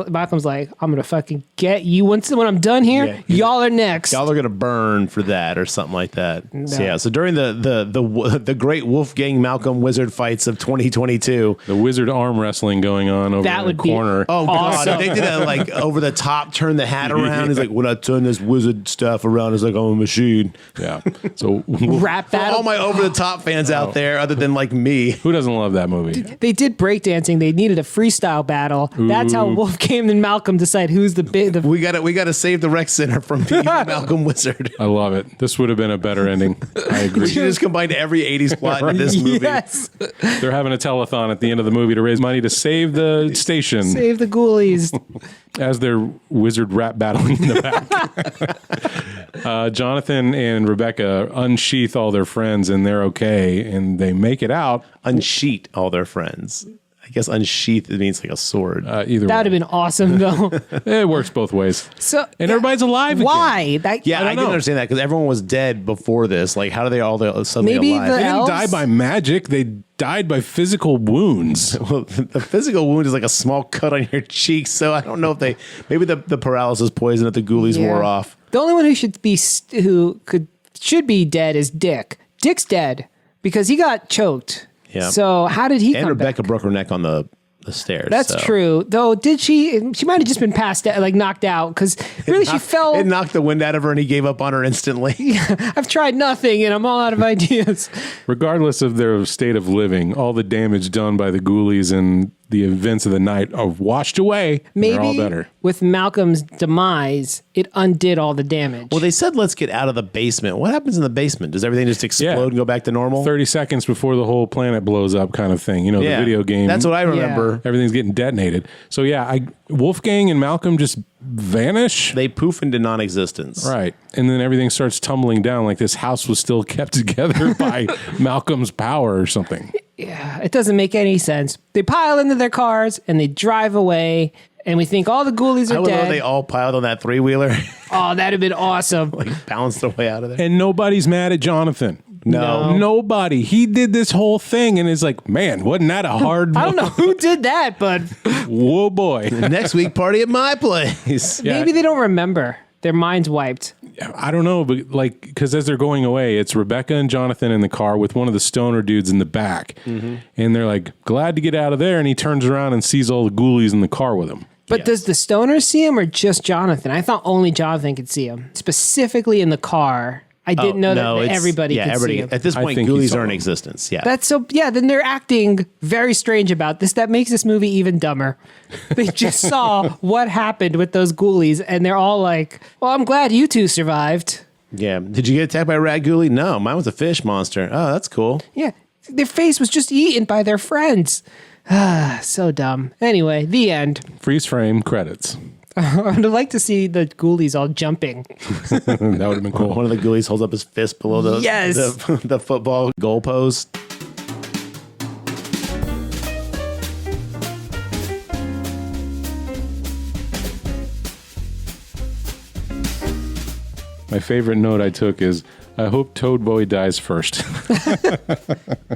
Malcolm's like, "I'm gonna fucking get you when I'm done here. Yeah. Y'all are next." Y'all are gonna burn for that or something like that. So, yeah. So during the great Wolfgang Malcolm Wizard fights of 2022, The wizard arm wrestling going on over That in would the be- corner. oh god, Awesome. they did that like over the top, turn the hat around. He's like, when I turn this wizard stuff around, it's like I'm a machine. Yeah. So Rap For battle. all my over the top fans out there, other than like me, who doesn't love that movie? They did breakdancing. They needed a freestyle battle. That's how Wolfgang and Malcolm decide who's the big. we gotta save the rec center from being Malcolm Wizard. I love it. This would have been a better ending. I We agree. should just combine every 80s plot in this movie. Yes. They're having a telethon at the end of the movie to raise money to save the station Save the Ghoulies. as they're wizard rap battling in the back. Jonathan and Rebecca unsheath all their friends and they're okay and they make it out. Unsheet all their friends. I guess unsheath it means like a sword. Either That would have way. been awesome, though. It works both ways. So And everybody's alive again. Why? That, yeah, I, don't didn't know. understand that because everyone was dead before this. Like, how do they all suddenly Maybe alive? the- They didn't Elves? die by magic. They died by physical wounds. Well, the physical wound is like a small cut on your cheek, so I don't know if maybe the paralysis poison that the Ghoulies Yeah. wore off. The only one who should be dead is Dick. Dick's dead because he got choked. Yeah. So how did he And come Rebecca back? broke her neck on the stairs. That's so. true. Though, did she? She might have just been passed out, like knocked out, because really she fell. It knocked the wind out of her, and he gave up on her instantly. I've tried nothing, and I'm all out of ideas. Regardless of their state of living, all the damage done by the Ghoulies and the events of the night are washed away. They're all Maybe better. with Malcolm's demise, it undid all the damage. Well, they said let's get out of the basement. What happens in the basement? Does everything just explode and go back to normal? 30 seconds before the whole planet blows up kind of thing. You know, the video game. That's what I remember. Everything's getting detonated. So yeah, Wolfgang and Malcolm just vanish. They poof into non-existence. Right. And then everything starts tumbling down like this house was still kept together by Malcolm's power or something. Yeah, it doesn't make any sense. They pile into their cars and they drive away, and we think all the Ghoulies I are would love dead. they all piled on that three-wheeler, Oh, that'd have been awesome. like bounced their way out of there. And nobody's mad at Jonathan. No. Nobody. He did this whole thing and is like, man, wasn't that a hard I don't know who did that, but Whoa, boy. Next week, party at my place. Yeah. maybe they don't remember. Their minds wiped. I don't know, but like, because as they're going away, it's Rebecca and Jonathan in the car with one of the stoner dudes in the back. And they're like, glad to get out of there. And he turns around and sees all the Ghoulies in the car with him. But does the stoner see him or just Jonathan? I thought only Jonathan could see him. Specifically in the car. I didn't know that it's- everybody could see him. At this I point, think he Ghoulies saw are in them. existence. Yeah. That's so, yeah, then they're acting very strange about this. That makes this movie even dumber. They just saw what happened with those Ghoulies and they're all like, well, I'm glad you two survived. yeah. Did you get attacked by a rat ghoulie? No, mine was a fish monster. Oh, that's cool. Yeah, their face was just eaten by their friends. Ah, so dumb. Anyway, the end. Freeze frame credits. I'd like to see the Ghoulies all jumping. That would have been cool. One of the Ghoulies holds up his fist below the Yes. the football goalpost. My favorite note I took is, I hope Toad Boy dies first.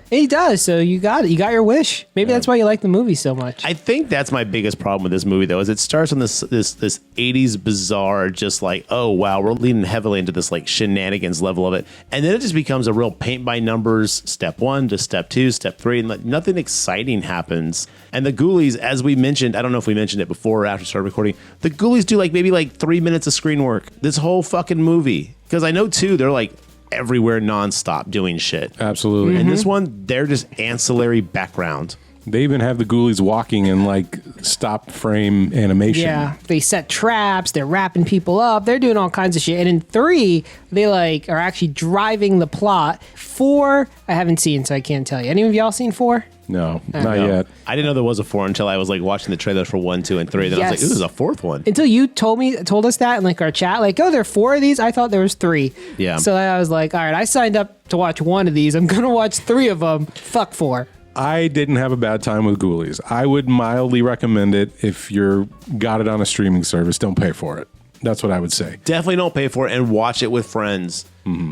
He does, so you got it. You got your wish. Maybe that's why you like the movie so much. I think that's my biggest problem with this movie, though, is it starts on this 80s bizarre, just like, oh wow, we're leaning heavily into this like shenanigans level of it, and then it just becomes a real paint by numbers. Step 1 to step 2, step 3, and like, nothing exciting happens. And the Ghoulies, as we mentioned, I don't know if we mentioned it before or after we started recording, the Ghoulies do like maybe like 3 minutes of screen work this whole fucking movie, because I know too they're like everywhere nonstop doing shit. Absolutely. And this one, they're just ancillary background. They even have the Ghoulies walking in like stop frame animation. Yeah, they set traps. They're wrapping people up. They're doing all kinds of shit. And in 3, they like are actually driving the plot. 4, I haven't seen, so I can't tell you. Any of y'all seen 4? No, not No. yet. I didn't know there was a 4 until I was like watching the trailer for 1, 2, and 3. Then I was like, ooh, there's a 4th one. Until you told us that in like our chat, like, oh, there are 4 of these. I thought there was 3. Yeah. So I was like, all right, I signed up to watch 1 of these. I'm gonna watch 3 of them. Fuck 4. I didn't have a bad time with Ghoulies. I would mildly recommend it if you're got it on a streaming service. Don't pay for it. That's what I would say. Definitely don't pay for it and watch it with friends.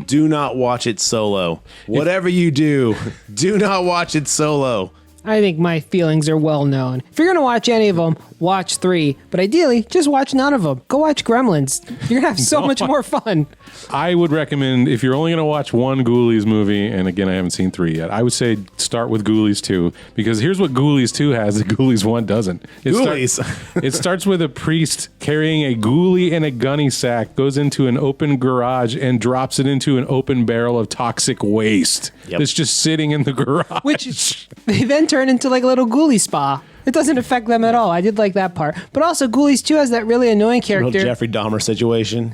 Do not watch it solo. Whatever you do, do not watch it solo. I think my feelings are well known. If you're going to watch any of them, watch 3. But ideally, just watch none of them. Go watch Gremlins. You're going to have so much more fun. I would recommend, if you're only going to watch one Ghoulies movie, and again, I haven't seen 3 yet, I would say start with Ghoulies 2, because here's what Ghoulies 2 has that Ghoulies 1 doesn't. It starts with a priest carrying a ghoulie in a gunny sack, goes into an open garage, and drops it into an open barrel of toxic waste. Yep. It's just sitting in the garage. Which they then turn into like a little ghoulie spa. It doesn't affect them at all. I did like that part. But also, Ghoulies 2 has that really annoying Real character. Jeffrey Dahmer situation.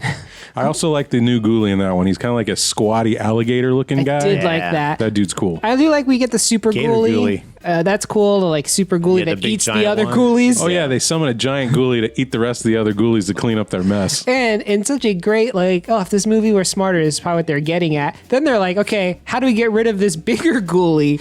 I also like the new ghoulie in that one. He's kind of like a squatty alligator looking guy. I did like that. That dude's cool. I do like we get the super Gator ghoulie. That's cool. The like super ghoulie Yeah, the that big eats the giant other one. ghoulies. Oh yeah, they summon a giant ghoulie to eat the rest of the other ghoulies to clean up their mess. And in such a great, like, oh, if this movie were smarter is probably what they're getting at. Then they're like, okay, how do we get rid of this bigger ghoulie?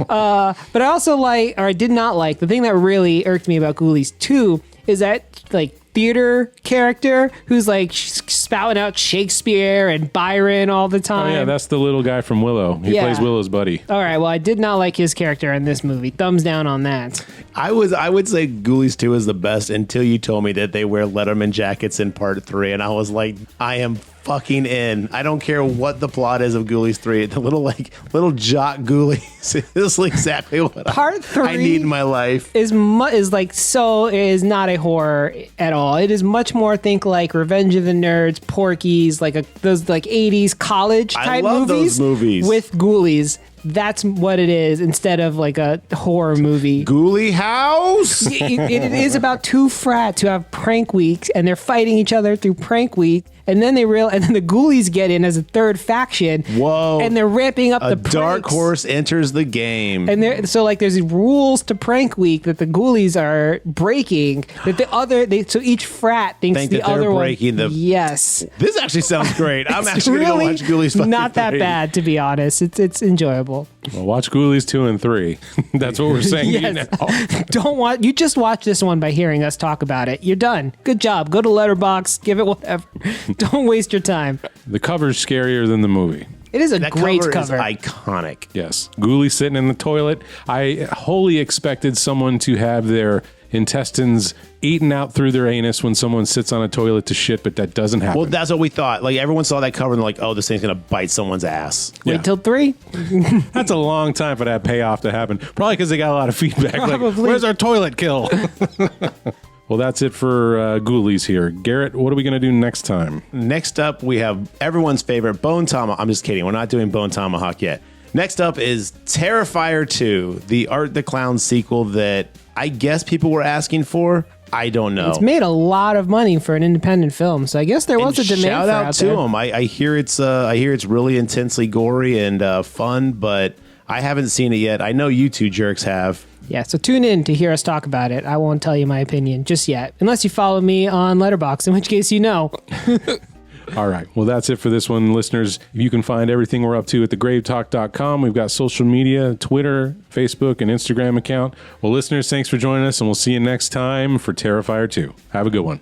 But I also like, or I did not like, the thing that really irked me about Ghoulies 2 is that, like, theater character who's like spouting out Shakespeare and Byron all the time. Oh yeah, that's the little guy from Willow. He Yeah. plays Willow's buddy. All right, well, I did not like his character in this movie. Thumbs down on that. I would say Ghoulies 2 is the best until you told me that they wear Letterman jackets in part 3, and I was like, I am fucking in. I don't care what the plot is of Ghoulies 3. The little jock Ghoulies is exactly what Part 3 I need in my life. is not a horror at all. It is much more, think like Revenge of the Nerds, Porky's, like those like 80s college I type love those movies. with ghoulies. That's what it is instead of like a horror movie. Ghoulie House? It is about 2 frats who have prank weeks and they're fighting each other through prank week. And then and then the Ghoulies get in as a third faction. Whoa. And they're ramping up A the pranks. dark horse enters the game. And there's these rules to prank week that the Ghoulies are breaking. That so each frat thinks Think the that they're other one. breaking the- Yes, This actually sounds great. I'm It's actually going to really watch Ghoulies fucking not that 3. bad, to be honest. It's enjoyable. Well, watch Ghoulies 2 and 3. That's what we're saying to you Yes. now. Don't watch. You just watch this one by hearing us talk about it. You're done. Good job. Go to Letterboxd. Give it whatever. Don't waste your time. The cover's scarier than the movie. It is a That great cover cover. is iconic. Yes. Ghoulie sitting in the toilet. I wholly expected someone to have their intestines eaten out through their anus when someone sits on a toilet to shit, but that doesn't happen. Well, that's what we thought. Like, everyone saw that cover and they're like, oh, this thing's going to bite someone's ass. Yeah. Wait till 3. That's a long time for that payoff to happen. Probably because they got a lot of feedback. Like, Probably. where's our toilet kill? Well, that's it for Ghoulies here. Garrett, what are we going to do next time? Next up, we have everyone's favorite Bone Tomahawk. I'm just kidding. We're not doing Bone Tomahawk yet. Next up is Terrifier 2, the Art the Clown sequel that I guess people were asking for. I don't know. It's made a lot of money for an independent film, so I guess there was a demand shout for it out out to there. them. I hear it's really intensely gory and fun, but I haven't seen it yet. I know you two jerks have. Yeah, so tune in to hear us talk about it. I won't tell you my opinion just yet, unless you follow me on Letterboxd, in which case you know. All right. Well, that's it for this one, listeners. You can find everything we're up to at thegravetalk.com. We've got social media, Twitter, Facebook, and Instagram account. Well, listeners, thanks for joining us, and we'll see you next time for Terrifier 2. Have a good one.